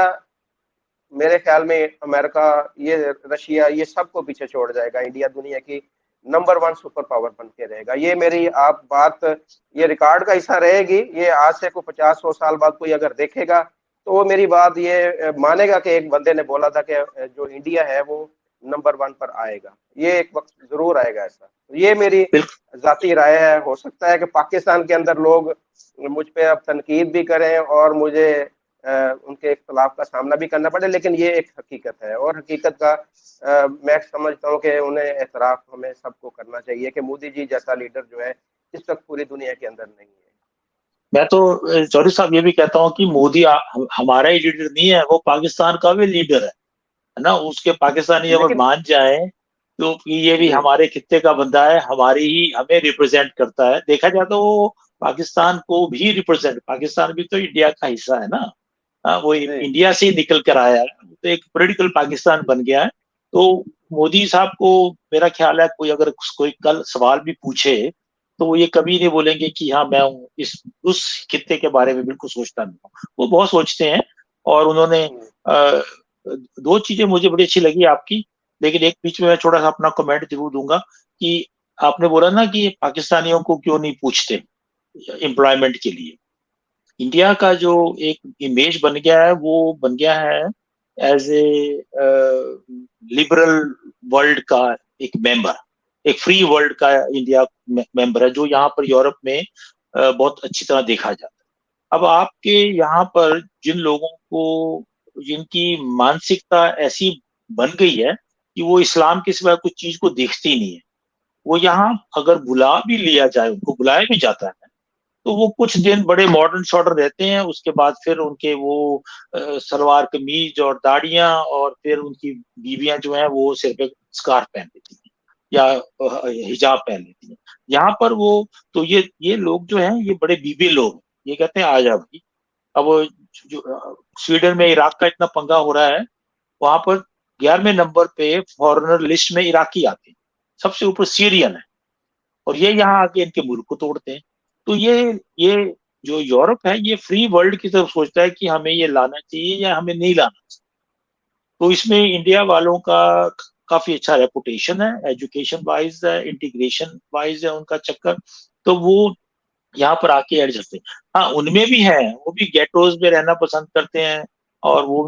मेरे ख्याल में अमेरिका, ये रशिया, ये सबको पीछे छोड़ जाएगा। इंडिया दुनिया की नंबर 1 सुपर पावर बन के रहेगा। ये मेरी आप बात, ये रिकॉर्ड का हिस्सा रहेगी। ये आज से को 50-100 साल बाद कोई अगर देखेगा तो वो मेरी बात ये मानेगा कि एक बंदे ने बोला था कि जो इंडिया है वो नंबर 1 पर आएगा। ये एक वक्त जरूर आएगा ऐसा। ये मेरी बिल्कुल जाती राय है। हो सकता है कि पाकिस्तान के अंदर लोग मुझ पे अब तनकीद भी करें और मुझे उनके इख्तलाफ का सामना भी करना पड़े, लेकिन ये एक हकीकत है। और हकीकत का मैं समझता हूँ कि उन्हें एतराफ हमें सबको करना चाहिए कि मोदी जी जैसा लीडर जो है इस वक्त पूरी दुनिया के अंदर नहीं है। मैं तो चौधरी साहब ये भी कहता हूँ कि मोदी हमारा ही लीडर नहीं है, वो पाकिस्तान का भी लीडर है ना। उसके पाकिस्तानी अगर लेकिन मान जाए तो ये भी जी हमारे खित्ते का बंदा है, हमारी ही हमें रिप्रेजेंट करता है। देखा जाए तो वो पाकिस्तान को भी रिप्रेजेंट, पाकिस्तान भी तो इंडिया का हिस्सा है ना। हाँ, वो जी इंडिया से ही निकल कर आया है, तो एक पॉलिटिकल पाकिस्तान बन गया है। तो मोदी साहब को मेरा ख्याल है, कोई अगर कोई कल सवाल भी पूछे तो वो ये कभी नहीं बोलेंगे कि हाँ मैं हूँ इस उस खित्ते के बारे में बिल्कुल सोचता नहीं हूँ। वो बहुत सोचते हैं। और उन्होंने अ, दो चीजें मुझे बड़ी अच्छी लगी आपकी। लेकिन एक बीच में मैं थोड़ा सा अपना कमेंट जरूर दूंगा कि आपने बोला ना कि पाकिस्तानियों को क्यों नहीं पूछते एम्प्लॉयमेंट के लिए। इंडिया का जो एक इमेज बन गया है, वो बन गया है एज ए लिबरल वर्ल्ड का एक मेंबर, एक फ्री वर्ल्ड का इंडिया मेंबर है, जो यहाँ पर यूरोप में बहुत अच्छी तरह देखा जाता है। अब आपके यहाँ पर जिन लोगों को, जिनकी मानसिकता ऐसी बन गई है कि वो इस्लाम के सिवाय कुछ चीज को देखती नहीं है। वो यहाँ अगर बुला भी लिया जाए, उनको बुलाया भी जाता है, तो वो कुछ दिन बड़े मॉडर्न शॉर्डर रहते हैं, उसके बाद फिर उनके वो सलवार कमीज और दाढ़ियां, और फिर उनकी बीवियां जो हैं वो सिर पे स्कार्फ पहन लेती हैं या हिजाब पहन लेती हैं। यहाँ पर वो, तो ये लोग जो हैं ये बड़े बीबी लोग हैं। ये कहते हैं आ जा भाई। अब वो स्वीडन में इराक का इतना पंगा हो रहा है, वहां पर 11वें नंबर पे फॉरेनर लिस्ट में इराकी आते हैं, सबसे ऊपर सीरियन है, और ये यहाँ आके इनके मुल्क को तोड़ते हैं। तो ये जो यूरोप है ये फ्री वर्ल्ड की तरफ सोचता है कि हमें ये लाना चाहिए या हमें नहीं लाना चाहिए। तो इसमें इंडिया वालों का काफी अच्छा रेपुटेशन है, एजुकेशन वाइज है, इंटीग्रेशन वाइज है उनका चक्कर। तो वो यहाँ पर आके एडजस्ट है। हाँ, उनमें भी है, वो भी गेटोज में रहना पसंद करते हैं, और वो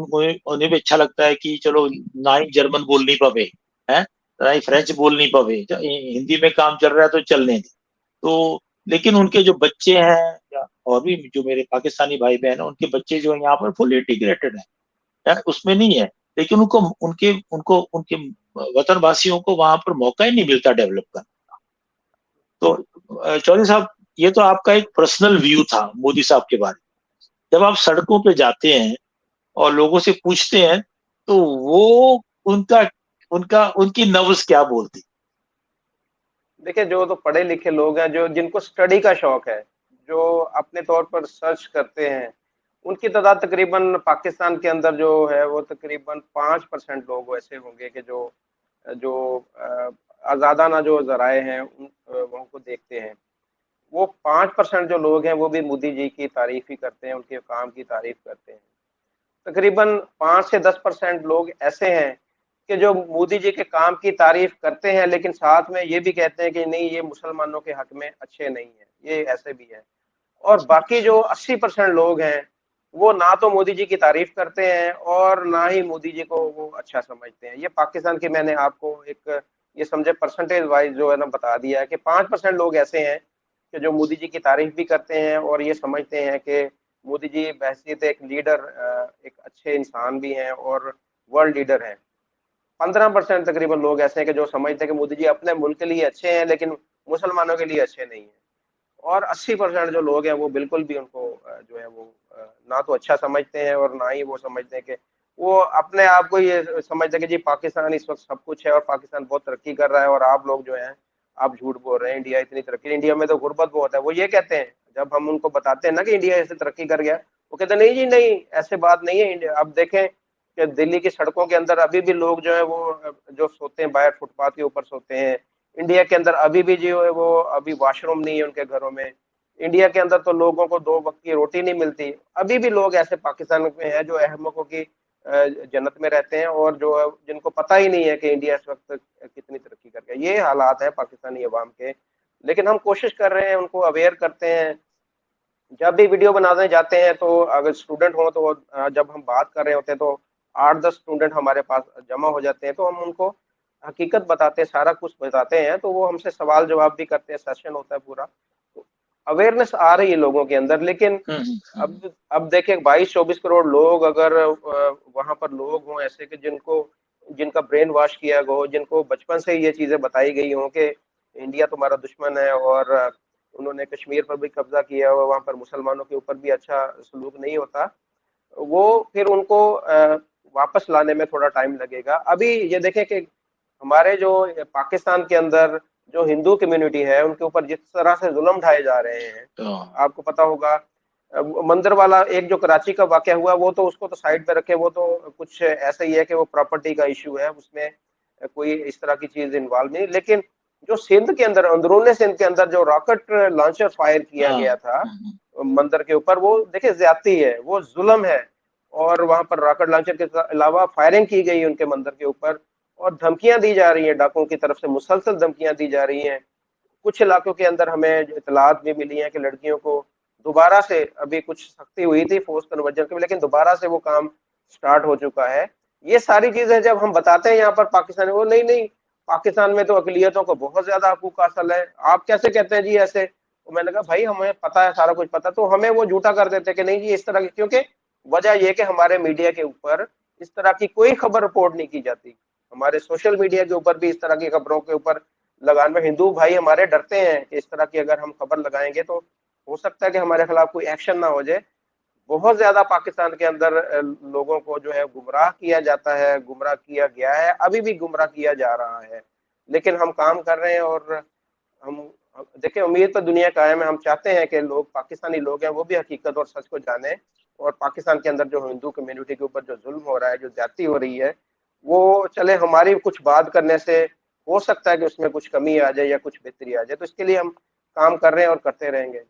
उन्हें भी अच्छा लगता है कि चलो ना ही जर्मन बोल नहीं पावे, है ना ही फ्रेंच बोल नहीं पावे, हिंदी में काम चल रहा है तो चलने दे। तो लेकिन उनके जो बच्चे हैं या और भी जो मेरे पाकिस्तानी भाई बहन हैं, उनके बच्चे जो है यहाँ पर फुल इंटीग्रेटेड है, यार उसमें नहीं है। लेकिन उनको उनके उनको उनके वतन वासियों को वहां पर मौका ही नहीं मिलता डेवलप करने। तो चौधरी साहब, ये तो आपका एक पर्सनल व्यू था मोदी साहब के बारे में। जब आप सड़कों पे जाते हैं और लोगों से पूछते हैं, तो वो उनका उनका उनकी नब्ज क्या बोलती? देखिए, जो तो पढ़े लिखे लोग हैं, जो जिनको स्टडी का शौक है, जो अपने तौर पर सर्च करते हैं, उनकी तादाद तकरीबन पाकिस्तान के अंदर जो है वो तकरीबन 5% लोग ऐसे होंगे कि जो जो आज़ादाना जो ज़राए हैं उनको देखते हैं। वो 5% जो लोग हैं वो भी मोदी जी की तारीफ ही करते हैं, उनके काम की तारीफ करते हैं। तकरीबन 5 से 10% लोग ऐसे हैं कि जो मोदी जी के काम की तारीफ करते हैं, लेकिन साथ में ये भी कहते हैं कि नहीं, ये मुसलमानों के हक में अच्छे नहीं है, ये ऐसे भी है। और बाकी जो 80% लोग हैं, वो ना तो मोदी जी की तारीफ करते हैं और ना ही मोदी जी को वो अच्छा समझते हैं। ये पाकिस्तान की मैंने आपको एक ये समझे परसेंटेज वाइज जो है ना बता दिया है कि 5% लोग ऐसे हैं कि जो मोदी जी की तारीफ भी करते हैं और ये समझते हैं कि मोदी जी बहैसियत एक लीडर, एक अच्छे इंसान भी हैं और वर्ल्ड लीडर हैं। 15% तकरीबन लोग ऐसे हैं कि जो समझते हैं कि मोदी जी अपने मुल्क के लिए अच्छे हैं, लेकिन मुसलमानों के लिए अच्छे नहीं हैं। और 80% जो लोग हैं वो बिल्कुल भी उनको जो है वो ना तो अच्छा समझते हैं और ना ही वो समझते हैं कि वो अपने आप को ये समझते हैं कि जी पाकिस्तान इस वक्त सब कुछ है और पाकिस्तान बहुत तरक्की कर रहा है और आप लोग जो हैं आप झूठ बोल रहे हैं, इंडिया इतनी तरक्की, इंडिया में तो गुर्बत बहुत है। वो ये कहते हैं, जब हम उनको बताते हैं ना कि इंडिया ऐसे तरक्की कर गया, वो कहते हैं नहीं जी नहीं, ऐसे बात नहीं है। इंडिया, अब देखें कि दिल्ली की सड़कों के अंदर अभी भी लोग जो है वो जो सोते हैं बाहर फुटपाथ के ऊपर सोते हैं। इंडिया के अंदर अभी भी जो है वो अभी वॉशरूम नहीं है उनके घरों में। इंडिया के अंदर तो लोगों को 2 वक्त की रोटी नहीं मिलती। अभी भी लोग ऐसे पाकिस्तान में हैं जो अहमकों की जन्नत में रहते हैं और जो जिनको पता ही नहीं है कि इंडिया इस वक्त कितनी तरक्की कर गया। ये हालात है पाकिस्तानी अवाम के। लेकिन हम कोशिश कर रहे हैं, उनको अवेयर करते हैं। जब भी वीडियो बनाने जाते हैं तो अगर स्टूडेंट हो तो जब हम बात कर रहे होते हैं तो 8-10 स्टूडेंट हमारे पास जमा हो जाते हैं, तो हम उनको हकीकत बताते हैं, सारा कुछ बताते हैं, तो वो हमसे सवाल जवाब भी करते हैं, सेशन होता है पूरा। तो अवेयरनेस आ रही है लोगों के अंदर। लेकिन हम्म। अब देखिए 22-24 करोड़ लोग अगर वहां पर लोग हों ऐसे कि जिनको जिनका ब्रेन वॉश किया गया हो, जिनको बचपन से ही ये चीजें बताई गई हों कि इंडिया तुम्हारा दुश्मन है और उन्होंने कश्मीर पर भी कब्जा किया हुआ, वहां पर मुसलमानों के ऊपर भी अच्छा सलूक नहीं होता, वो फिर उनको वापस लाने में थोड़ा टाइम लगेगा। अभी ये देखें कि हमारे जो पाकिस्तान के अंदर जो हिंदू कम्युनिटी है उनके ऊपर जिस तरह से जुल्म ढाए जा रहे हैं, तो आपको पता होगा। मंदिर वाला एक जो कराची का वाकया हुआ, वो तो उसको तो साइड पे रखे, वो तो कुछ ऐसा ही है कि वो प्रॉपर्टी का इशू है, उसमें कोई इस तरह की चीज इन्वॉल्व नहीं। लेकिन जो सिंध के अंदर, अंदरूनी सिंध के अंदर जो रॉकेट लॉन्चर फायर किया हाँ। गया था मंदिर के ऊपर, वो देखिए ज्यादती है, वो जुल्म है। और वहां पर रॉकेट लॉन्चर के अलावा फायरिंग की गई उनके मंदिर के ऊपर और धमकियां दी जा रही हैं, डाकुओं की तरफ से मुसलसल धमकियां दी जा रही हैं। कुछ इलाकों के अंदर हमें इतलात भी मिली है कि लड़कियों को दोबारा से, अभी कुछ सख्ती हुई थी फोर्स कन्वर्जन की, लेकिन दोबारा से वो काम स्टार्ट हो चुका है। ये सारी चीजें जब हम बताते हैं यहाँ पर पाकिस्तान में, वो नहीं नहीं, पाकिस्तान में तो अकलियतों को बहुत ज्यादा हकूक हासिल है, आप कैसे कहते हैं जी ऐसे। तो मैंने कहा भाई हमें पता है, सारा कुछ पता, तो हमें वो झूठा कर देते हैं कि नहीं जी इस तरह की, क्योंकि वजह यह कि हमारे मीडिया के ऊपर इस तरह की कोई खबर रिपोर्ट नहीं की जाती। हमारे सोशल मीडिया के ऊपर भी इस तरह की खबरों के ऊपर लगान में हिंदू भाई हमारे डरते हैं कि इस तरह की अगर हम खबर लगाएंगे तो हो सकता है कि हमारे खिलाफ कोई एक्शन ना हो जाए। बहुत ज्यादा पाकिस्तान के अंदर लोगों को जो है गुमराह किया जाता है, गुमराह किया गया है, अभी भी गुमराह किया जा रहा है। लेकिन हम काम कर रहे हैं और देखिए उम्मीद तो दुनिया कायम है। हम चाहते हैं कि लोग, पाकिस्तानी लोग हैं, वो भी हकीकत और सच को जाने और पाकिस्तान के अंदर जो हिंदू कम्युनिटी के ऊपर जो जुल्म हो रहा है, जो ज्यादती हो रही है, वो चले हमारी कुछ बात करने से हो सकता है कि उसमें कुछ कमी आ जाए या कुछ बेहतरी आ जाए। तो इसके लिए हम काम कर रहे हैं और करते रहेंगे।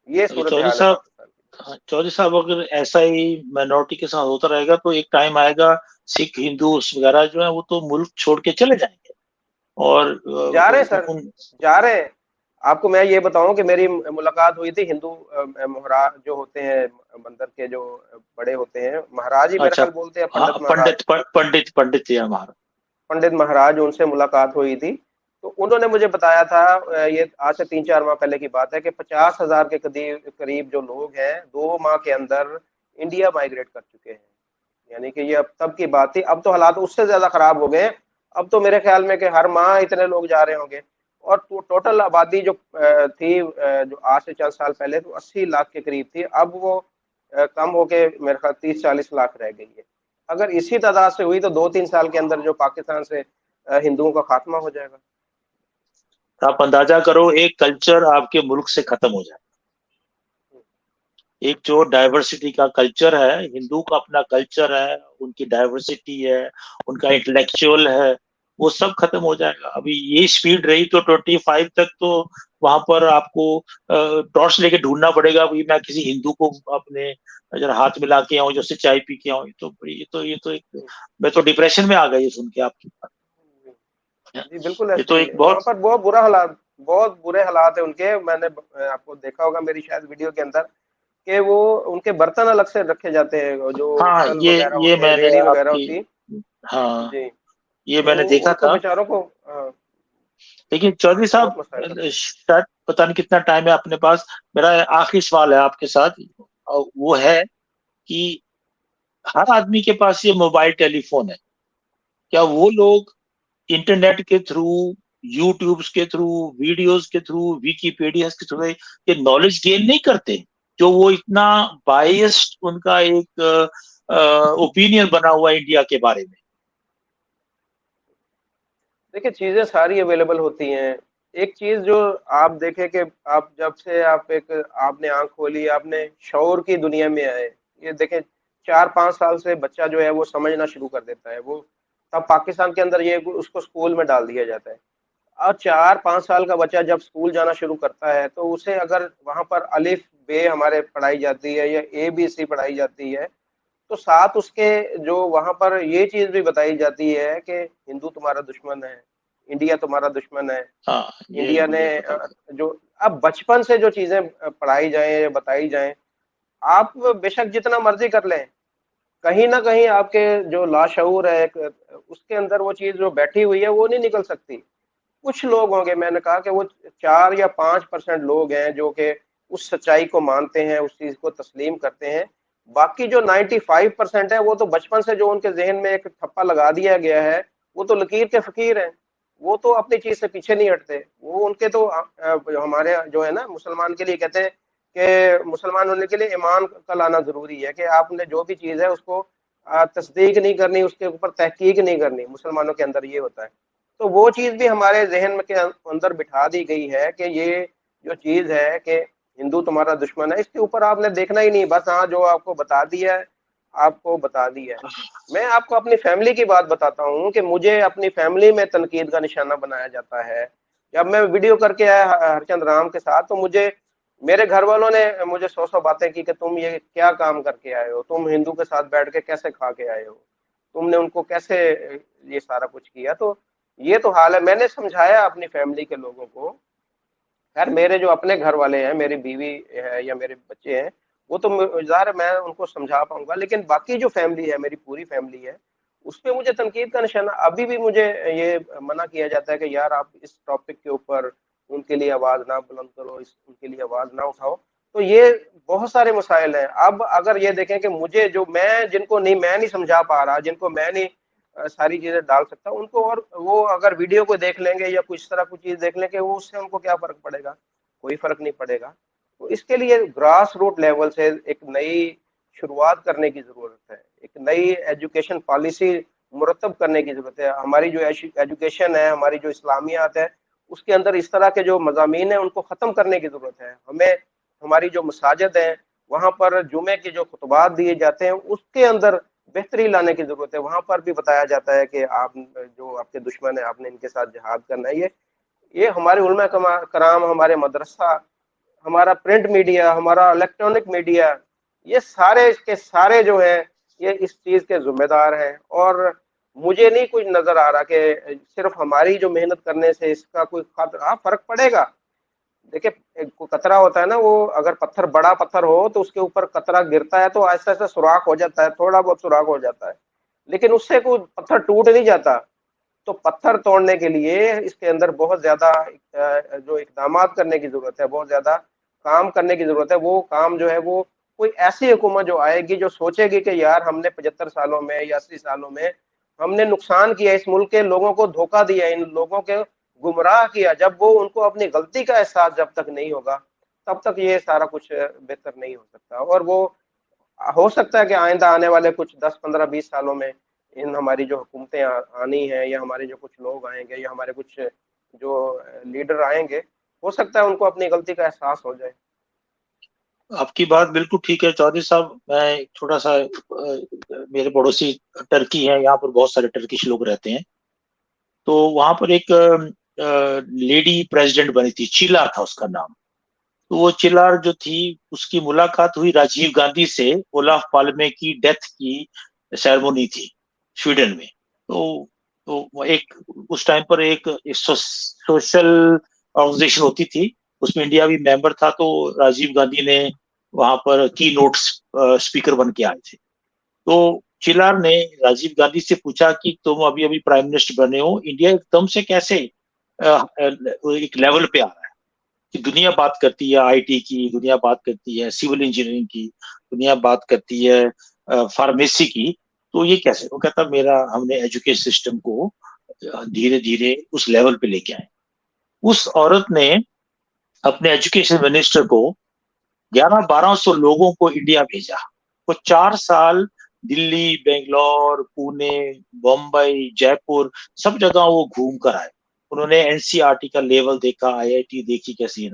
ये अभी सूरत चौधरी हाल है साहब, पाकिस्तान की। हाँ, चौधरी साहब, अगर ऐसा ही माइनॉरिटी के साथ होता रहेगा तो एक टाइम आएगा सिख हिंदू वगैरह जो है वो तो मुल्क छोड़ के चले जाएंगे। और जा रहे हैं सर, उन जा रहे हैं। आपको मैं ये बताऊं कि मेरी मुलाकात हुई थी हिंदू महाराज जो होते हैं, मंदिर के जो बड़े होते हैं, महाराज ही मेरा अच्छा, ख्याल बोलते हैं, हाँ, पंडित महाराज, पंडित जी हमारा। पंडित महाराज, उनसे मुलाकात हुई थी। तो उन्होंने मुझे बताया था, ये आज से 3-4 माह पहले की बात है, कि 50,000 के करीब करीब जो लोग हैं 2 माह के अंदर इंडिया माइग्रेट कर चुके हैं। यानी कि ये अब तब की बात थी, अब तो हालात उससे ज्यादा खराब हो गए हैं। अब तो मेरे ख्याल में कि हर माह इतने लोग जा रहे होंगे। और टोटल आबादी जो थी, जो आज से 4 साल पहले तो 80 लाख के करीब थी, अब वो कम होके मेरे ख्याल 30-40 लाख रह गई है। अगर इसी तादाद से हुई तो 2-3 साल के अंदर जो पाकिस्तान से हिंदुओं का खात्मा हो जाएगा। आप अंदाजा करो, एक कल्चर आपके मुल्क से खत्म हो जाए। एक जो डाइवर्सिटी का कल्चर है, हिंदू का अपना कल्चर है, उनकी डाइवर्सिटी है, उनका इंटेलेक्चुअल है, वो सब खत्म हो जाएगा। अभी ये स्पीड रही तो 25 तक तो वहां पर आपको टॉर्च लेके ढूंढना पड़ेगा, भाई मैं किसी हिंदू को अपने जरा हाथ मिला के आऊं, जैसे चाय पी के आऊं। ये तो एक, मैं तो डिप्रेशन में आ गई सुन के आपकी बात। जी बिल्कुल ये ऐसे तो ही एक है वहां बहुत, पर, बहुत बुरा हालात, बहुत बुरे हालात है उनके। मैंने आपको देखा होगा मेरी शायद वीडियो के अंदर कि वो उनके बर्तन अलग से रखे जाते हैं, जो हाँ, कल वगैरह ये होते हैं, मैंने रेडी वगैरह आपकी, होती है। हाँ, जी। ये तो मैंने देखा उनको था। बेचारों को लेकिन चौधरी बहुत साहब, मसाइल है। शायद पता नहीं कितना टाइम है अपने पास, मेरा आखिरी सवाल है आपके साथ, और वो है कि हर आदमी के पास ये मोबाइल टेलीफोन है। क्या वो लोग इंटरनेट के थ्रू, यूट्यूब के थ्रू, वीडियोस के थ्रू, विकीपीडिया के थ्रू ये नॉलेज गेन नहीं करते, जो वो इतना बायस्ड उनका एक ओपिनियन बना हुआ है इंडिया के बारे में? देखिए चीजें सारी अवेलेबल होती हैं। एक चीज जो आप देखें कि आप जब से आप एक आपने आंख खोली, आपने शौर की दुनिया में आए, ये देखें 4-5 साल से बच्चा जो है वो समझना शुरू कर देता है। वो तब पाकिस्तान के अंदर ये उसको स्कूल में डाल दिया जाता है। और 4-5 साल का बच्चा जब स्कूल जाना शुरू करता है तो उसे अगर वहां पर अलिफ बे हमारे पढ़ाई जाती है या ABC पढ़ाई जाती है, तो साथ उसके जो वहां पर ये चीज भी बताई जाती है कि हिंदू तुम्हारा दुश्मन है, इंडिया तुम्हारा दुश्मन है। हाँ, ये इंडिया ने मुझे पता था। जो अब बचपन से जो चीजें पढ़ाई जाए या बताई जाए, आप बेशक जितना मर्जी कर लें, कहीं ना कहीं आपके जो लाशऊर है एक, उसके अंदर वो चीज जो बैठी हुई है वो नहीं निकल सकती। कुछ लोग होंगे, मैंने कहा कि वो 4 या 5% लोग हैं जो कि उस सच्चाई को मानते हैं, उस चीज को तस्लीम करते हैं। बाकी जो 95% है वो तो बचपन से जो उनके जहन में एक ठप्पा लगा दिया गया है, वो तो लकीर के फकीर हैं। वो तो अपनी चीज से पीछे नहीं हटते। वो उनके तो हमारे जो है ना मुसलमान के लिए कहते हैं कि मुसलमान होने के लिए ईमान का लाना जरूरी है, कि आपने जो भी चीज है उसको तस्दीक नहीं करनी, उसके ऊपर तहकीक नहीं करनी। मुसलमानों के अंदर ये होता है। तो वो चीज भी हमारे जहन में के अंदर बिठा दी गई है कि ये जो चीज है कि हिंदू तुम्हारा दुश्मन है, इसके ऊपर आपने देखना ही नहीं। बस हाँ, जो आपको बता दिया है, आपको बता दिया है। मैं आपको अपनी फैमिली की बात बताता हूँ कि मुझे अपनी फैमिली में तनकीद का निशाना बनाया जाता है। जब मैं वीडियो करके आया हरचंद राम के साथ, तो मुझे मेरे घर वालों ने मुझे 100 बातें की कि तुम ये क्या काम करके आए हो, तुम हिंदू के साथ बैठ के कैसे खा के आए हो, तुमने उनको कैसे ये सारा कुछ किया। तो ये तो हाल है। मैंने समझाया अपनी फैमिली के लोगों को। यार मेरे जो अपने घर वाले हैं, मेरी बीवी है या मेरे बच्चे हैं, वो तो ज़ाहिर है मैं उनको समझा पाऊंगा, लेकिन बाकी जो फैमिली है, मेरी पूरी फैमिली है, उस पे मुझे तनकीद का निशाना अभी भी मुझे ये मना किया जाता है कि यार आप इस टॉपिक के ऊपर उनके लिए आवाज ना बुलंद करो, इस उनके लिए आवाज ना उठाओ। तो ये बहुत सारे मसाइल हैं। अब अगर ये देखें कि मुझे जो मैं नहीं समझा पा रहा, जिनको मैं नहीं सारी चीजें डाल सकता उनको, और वो अगर वीडियो को देख लेंगे या कुछ तरह कुछ चीज देख लेंगे, वो उससे उनको क्या फर्क पड़ेगा? कोई फर्क नहीं पड़ेगा। तो इसके लिए ग्रास रूट लेवल से एक नई शुरुआत करने की जरूरत है, एक नई एजुकेशन पॉलिसी मुरतब करने की जरूरत है। हमारी जो एजुकेशन है, हमारी जो इस्लामियात है, उसके अंदर इस तरह के जो मजामीन है उनको ख़त्म करने की ज़रूरत है। हमें हमारी जो मसाजिद हैं, वहाँ पर जुमे के जो खुतबात दिए जाते हैं, उसके अंदर बेहतरी लाने की ज़रूरत है। वहाँ पर भी बताया जाता है कि आप जो आपके दुश्मन है, आपने इनके साथ जिहाद करना है। ये हमारे उलमा कराम, हमारे मदरसा, हमारा प्रिंट मीडिया, हमारा इलेक्ट्रॉनिक मीडिया, ये सारे के सारे जो है ये इस चीज के जिम्मेदार हैं। और मुझे नहीं कुछ नजर आ रहा कि सिर्फ हमारी जो मेहनत करने से इसका कोई फर्क पड़ेगा। देखिए, एक कतरा होता है ना, वो अगर पत्थर, बड़ा पत्थर हो तो उसके ऊपर कतरा गिरता है तो आहिस्ता आहिस्ता सुराख हो जाता है, थोड़ा बहुत सुराख हो जाता है, लेकिन उससे कोई पत्थर टूट नहीं जाता। तो पत्थर तोड़ने के लिए इसके अंदर बहुत ज्यादा जो इकदाम करने की जरूरत है, बहुत ज्यादा काम करने की जरूरत है। वो काम जो है वो कोई ऐसी हुकूमत जो आएगी जो सोचेगी कि यार हमने 75 सालों में या 80 सालों में हमने नुकसान किया, इस मुल्क के लोगों को धोखा दिया, इन लोगों के गुमराह किया, जब वो उनको अपनी गलती का एहसास जब तक नहीं होगा, तब तक ये सारा कुछ बेहतर नहीं हो सकता। और वो हो सकता है कि आइंदा आने वाले कुछ 10 15 20 सालों में इन हमारी जो हुकूमतें आनी हैं, या हमारे जो कुछ लोग आएंगे, या हमारे कुछ जो लीडर आएंगे, हो सकता है उनको अपनी गलती का एहसास हो जाए। आपकी बात बिल्कुल ठीक है चौधरी साहब। मैं एक छोटा सा मेरे पड़ोसी टर्की है, यहाँ पर बहुत सारे टर्किश लोग रहते हैं। तो वहां पर एक लेडी प्रेसिडेंट बनी थी, चिला था उसका नाम। तो वो चिल्लार जो थी, उसकी मुलाकात हुई राजीव गांधी से। ओलाफ पाल्मे की डेथ की सेरेमनी थी स्वीडन में। तो वो एक उस टाइम पर एक सोशल ऑर्गेनाइजेशन होती थी, उसमें इंडिया भी मेंबर था। तो राजीव गांधी ने वहां पर की नोट स्पीकर बन के आए थे। तो चिल्लार ने राजीव गांधी से पूछा कि तुम अभी अभी प्राइम मिनिस्टर बने हो, इंडिया एकदम से कैसे एक लेवल पे आ रहा है कि दुनिया बात करती है आईटी की, दुनिया बात करती है सिविल इंजीनियरिंग की, दुनिया बात करती है फार्मेसी की, तो ये कैसे? वो कहता मेरा हमने एजुकेशन सिस्टम को धीरे धीरे उस लेवल पे लेके आए। उस औरत ने अपने एजुकेशन मिनिस्टर को 1100-1200 लोगों को इंडिया भेजा। वो 4 साल दिल्ली, बेंगलोर, पुणे, बम्बई, जयपुर, सब जगह वो घूम कर आए। उन्होंने एनसीईआरटी का लेवल देखा, आईआईटी देखी कैसी है।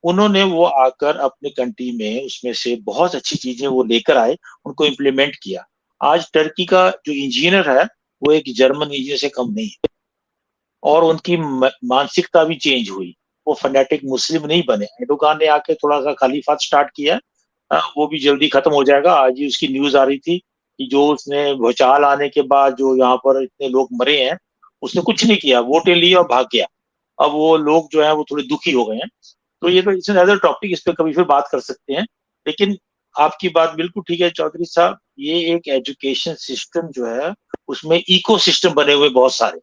उन्होंने वो आकर अपने कंट्री में उसमें से बहुत अच्छी चीजें वो लेकर आए, उनको इम्प्लीमेंट किया। आज टर्की का जो इंजीनियर है वो एक जर्मन इंजीनियर से कम नहीं है। और उनकी मानसिकता भी चेंज हुई। वो फनेटिक मुस्लिम नहीं बने। एर्डोगान ने आके थोड़ा सा खालीफात स्टार्ट किया, वो भी जल्दी खत्म हो जाएगा। आज ही उसकी न्यूज आ रही थी कि जो उसने भूचाल आने के बाद जो यहाँ पर इतने लोग मरे हैं, उसने कुछ नहीं किया, वोटें ली और भाग गया। अब वो लोग जो है वो थोड़े दुखी हो गए हैं। तो ये तो इट्स अनदर टॉपिक, इस पर कभी फिर बात कर सकते हैं। लेकिन आपकी बात बिल्कुल ठीक है चौधरी साहब। ये एक एजुकेशन सिस्टम जो है, उसमें इको सिस्टम बने हुए बहुत सारे।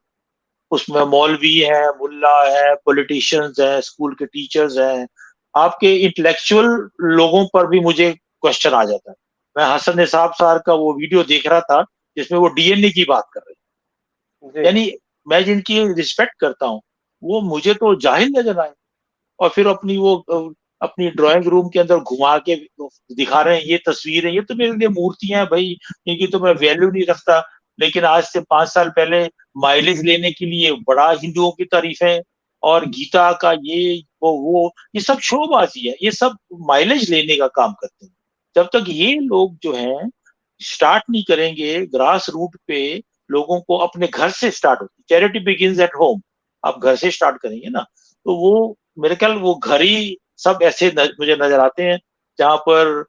उसमें मौलवी है, मुल्ला है, पॉलिटिशियंस है, स्कूल के टीचर्स हैं, आपके इंटेलेक्चुअल लोगों पर भी मुझे क्वेश्चन आ जाता है। मैं हसन निसाब सर का वो वीडियो देख रहा था जिसमें वो डीएनए की बात कर रहे जी। हैं। यानी मैं जिनकी रिस्पेक्ट करता हूँ, वो मुझे तो जाहिल नजर आए। और फिर अपनी ड्राइंग रूम के अंदर घुमा के दिखा रहे हैं, ये तस्वीरें, ये तो मेरे लिए मूर्तियां हैं भाई, इनकी तो मैं वैल्यू नहीं रखता। लेकिन आज से 5 साल पहले माइलेज लेने के लिए बड़ा हिंदुओं की तारीफें, और गीता का वो ये सब शोबाजी है, ये सब माइलेज लेने का काम करते हैं। जब तक ये लोग जो हैं स्टार्ट नहीं करेंगे ग्रास रूट पे, लोगों को अपने घर से स्टार्ट होती, चैरिटी बिगिंस एट होम। आप घर से स्टार्ट करेंगे ना, तो वो मेरे ख्याल वो घर ही सब ऐसे मुझे नजर आते हैं जहां पर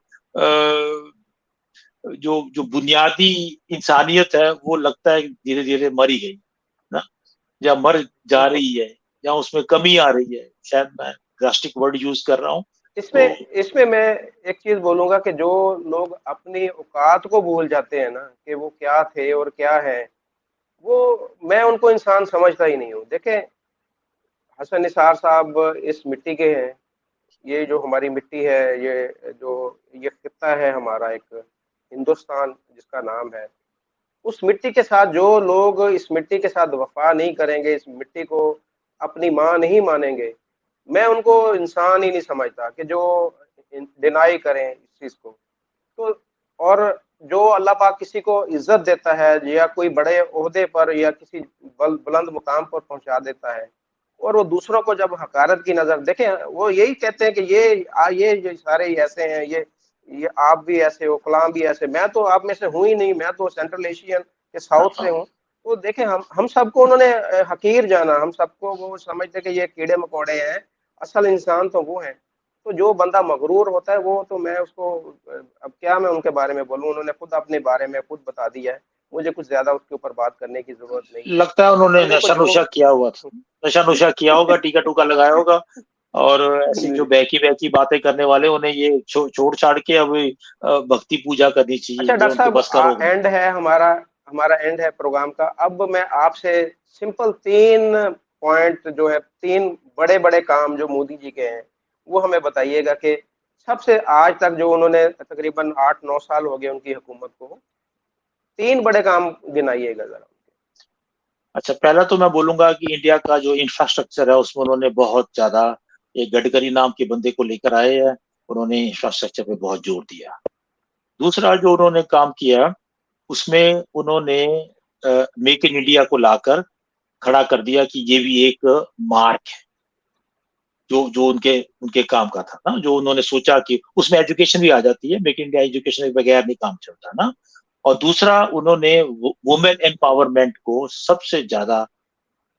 जो जो बुनियादी इंसानियत है वो लगता है धीरे धीरे मर ही गई ना, या मर जा बिल्कुल। रही है, या उसमें कमी आ रही है। शायद मैं ड्रास्टिक वर्ड यूज कर रहा हूँ। तो इसमें इसमें मैं एक चीज बोलूंगा कि जो लोग अपनी औकात को भूल जाते हैं ना, कि वो क्या थे और क्या है, वो, मैं उनको इंसान समझता ही नहीं हूँ। देखें, हसन निसार साहब इस मिट्टी के हैं, ये जो हमारी मिट्टी है, ये जो ये खित्ता है हमारा एक हिंदुस्तान जिसका नाम है, उस मिट्टी के साथ जो लोग इस मिट्टी के साथ वफा नहीं करेंगे, इस मिट्टी को अपनी माँ नहीं मानेंगे, मैं उनको इंसान ही नहीं समझता कि जो डिनाई करें इस चीज को। तो और जो अल्लाह पाक किसी को इज्जत देता है या कोई बड़े ओहदे पर या किसी बुलंद मुकाम पर पहुंचा देता है, और वो दूसरों को जब हकारत की नजर देखें, वो यही कहते हैं कि ये सारे ही ऐसे हैं, ये आप भी ऐसे हो, फलां भी ऐसे, मैं तो आप में से हूं ही नहीं, मैं तो सेंट्रल एशियन के साउथ से हूँ। तो देखें, हम सबको उन्होंने हकीर जाना, हम सबको वो समझते कि ये कीड़े मकोड़े हैं, असल इंसान तो वो है। तो जो बंदा मगरूर होता है, वो तो मैं उसको अब क्या मैं उनके बारे में बोलूं, उन्होंने खुद अपने बारे में खुद बता दिया है, मुझे कुछ ज्यादा उसके ऊपर बात करने की जरूरत नहीं है। लगता है उन्होंने बंदे को नशा जो नुशा किया हुआ था, नशा नुशा किया होगा, टीका टूका लगाया होगा, और ऐसी जो जी। बहकी बहकी बातें करने वाले उन्हें ये छोड़ छाड़ के अब भक्ति पूजा करनी चाहिए, अच्छा ये डॉक्टर उनके बस का रोग साहब, नहीं। एंड है हमारा हमारा एंड है प्रोग्राम का। अब मैं आपसे सिंपल 3 पॉइंट जो है, 3 बड़े बड़े काम जो मोदी जी के हैं, वो हमें बताइएगा कि सबसे आज तक जो उन्होंने तकरीबन 8-9 साल हो गए उनकी हुकूमत को, 3 बड़े काम गिनाइएगा जरा। अच्छा, पहला तो मैं बोलूंगा कि इंडिया का जो इंफ्रास्ट्रक्चर है उसमें उन्होंने बहुत ज्यादा, एक गडकरी नाम के बंदे को लेकर आए हैं, उन्होंने इंफ्रास्ट्रक्चर पे बहुत जोर दिया। दूसरा जो उन्होंने काम किया, उसमें उन्होंने मेक इन इंडिया को लाकर खड़ा कर दिया कि ये भी एक मार्क है, जो जो उनके उनके काम का था ना, जो उन्होंने सोचा कि उसमें एजुकेशन भी आ जाती है, मेक इन इंडिया एजुकेशन के बगैर नहीं काम चलता ना। और दूसरा, उन्होंने वुमेन एम्पावरमेंट को सबसे ज्यादा,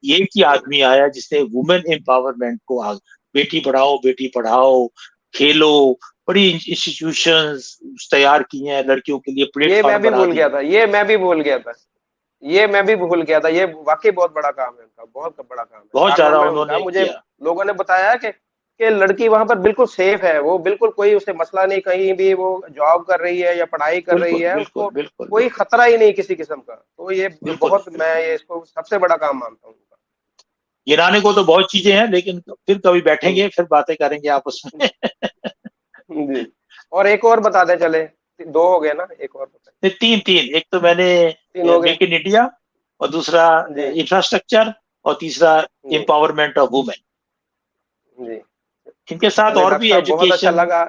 एक ही आदमी आया जिसने वुमेन एम्पावरमेंट को बेटी पढ़ाओ, खेलो, बड़ी इंस्टीट्यूशंस तैयार की हैं लड़कियों के लिए, ये मैं प्लेटफॉर्म भी बना भूल गया दिए। था, ये मैं भी भूल गया था, ये मैं भी भूल गया था। ये वाकई बहुत बड़ा काम है उनका, बहुत बड़ा काम है, बहुत ज्यादा कारनामा है उनका। उन्होंने मुझे किया। लोगों ने बताया कि लड़की वहां पर बिल्कुल सेफ है, वो बिल्कुल कोई उसे मसला नहीं, कहीं भी वो जॉब कर रही है या पढ़ाई कर रही बिल्कुल है, बिल्कुल उसको बिल्कुल कोई बिल्कुल खतरा ही नहीं किसी किस्म का। तो ये बिल्कुल बहुत, मैं बिल्कुल। ये इसको सबसे बड़ा काम मानता हूँ उनका। गिनाने को तो बहुत चीजें हैं, लेकिन फिर कभी बैठेंगे, फिर बातें करेंगे आपस में। जी। और एक और बता दें चले, 2 हो गए ना, एक और बताए। नहीं, तीन तीन, एक तो मैंने 3 हो गए। मेक इन इंडिया, और दूसरा जी। इंफ्रास्ट्रक्चर, और तीसरा जी। Empowerment of women. जी। इनके साथ चले और डॉक्टर भी साहब, बहुत अच्छा एजुकेशन। लगा।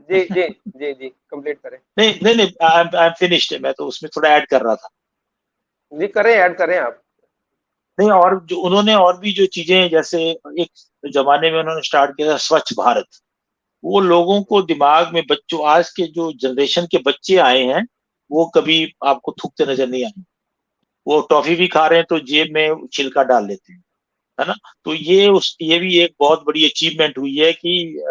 जी जी। जी जी, कंप्लीट करें। नहीं नहीं नहीं, आई एम फिनिश्ड, मैं तो उसमें थोड़ा ऐड कर रहा था। जी करें, ऐड करें आप। नहीं, और जो उन्होंने और भी जो चीजें, जैसे एक जमाने में उन्होंने स्टार्ट किया था स्वच्छ भारत, वो लोगों को दिमाग में, बच्चों, आज के जो जनरेशन के बच्चे आए हैं, वो कभी आपको थूकते नजर नहीं आएंगे। वो टॉफी भी खा रहे हैं तो जेब में छिलका डाल लेते हैं, है ना। तो ये भी एक बहुत बड़ी अचीवमेंट हुई है कि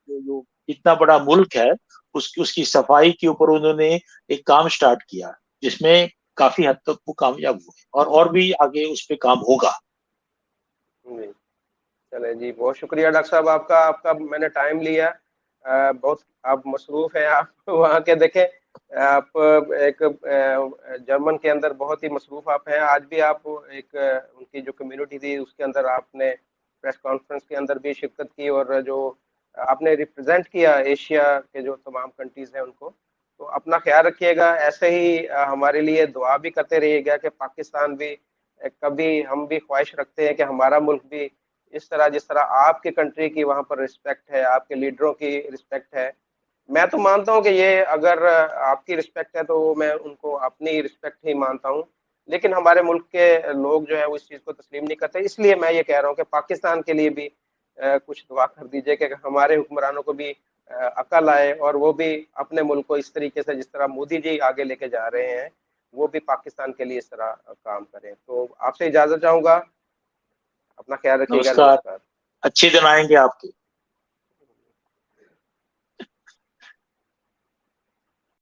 जो इतना बड़ा मुल्क है, उसकी सफाई के ऊपर उन्होंने एक काम स्टार्ट किया, जिसमें काफी हद तक वो कामयाब हुए, और भी आगे उस पर काम होगा। जी। चले जी, बहुत शुक्रिया डॉक्टर साहब आपका, आपका मैंने टाइम लिया। बहुत आप मसरूफ हैं, आप वहाँ के देखें, आप एक जर्मन के अंदर बहुत ही मसरूफ आप हैं। आज भी आप एक उनकी जो कम्युनिटी थी उसके अंदर आपने प्रेस कॉन्फ्रेंस के अंदर भी शिरकत की, और जो आपने रिप्रेजेंट किया एशिया के जो तमाम कंट्रीज हैं उनको। तो अपना ख्याल रखिएगा, ऐसे ही हमारे लिए दुआ भी करते रहिएगा कि पाकिस्तान भी कभी, हम भी ख्वाहिश रखते हैं कि हमारा मुल्क भी इस तरह, जिस तरह आपके कंट्री की वहाँ पर रिस्पेक्ट है, आपके लीडरों की रिस्पेक्ट है। मैं तो मानता हूँ कि ये अगर आपकी रिस्पेक्ट है तो मैं उनको अपनी रिस्पेक्ट ही मानता हूँ। लेकिन हमारे मुल्क के लोग जो है वो इस चीज़ को तस्लीम नहीं करते, इसलिए मैं ये कह रहा हूँ कि पाकिस्तान के लिए भी कुछ दुआ कर दीजिए कि हमारे हुक्मरानों को भी अकल आए, और वो भी अपने मुल्क को इस तरीके से, जिस तरह मोदी जी आगे लेके जा रहे हैं, वो भी पाकिस्तान के लिए इस तरह काम करें। तो आपसे इजाज़त चाहूँगा, अपना ख्याल रखिएगा, नमस्कार। नमस्कार। अच्छे दिन आएंगे आपके।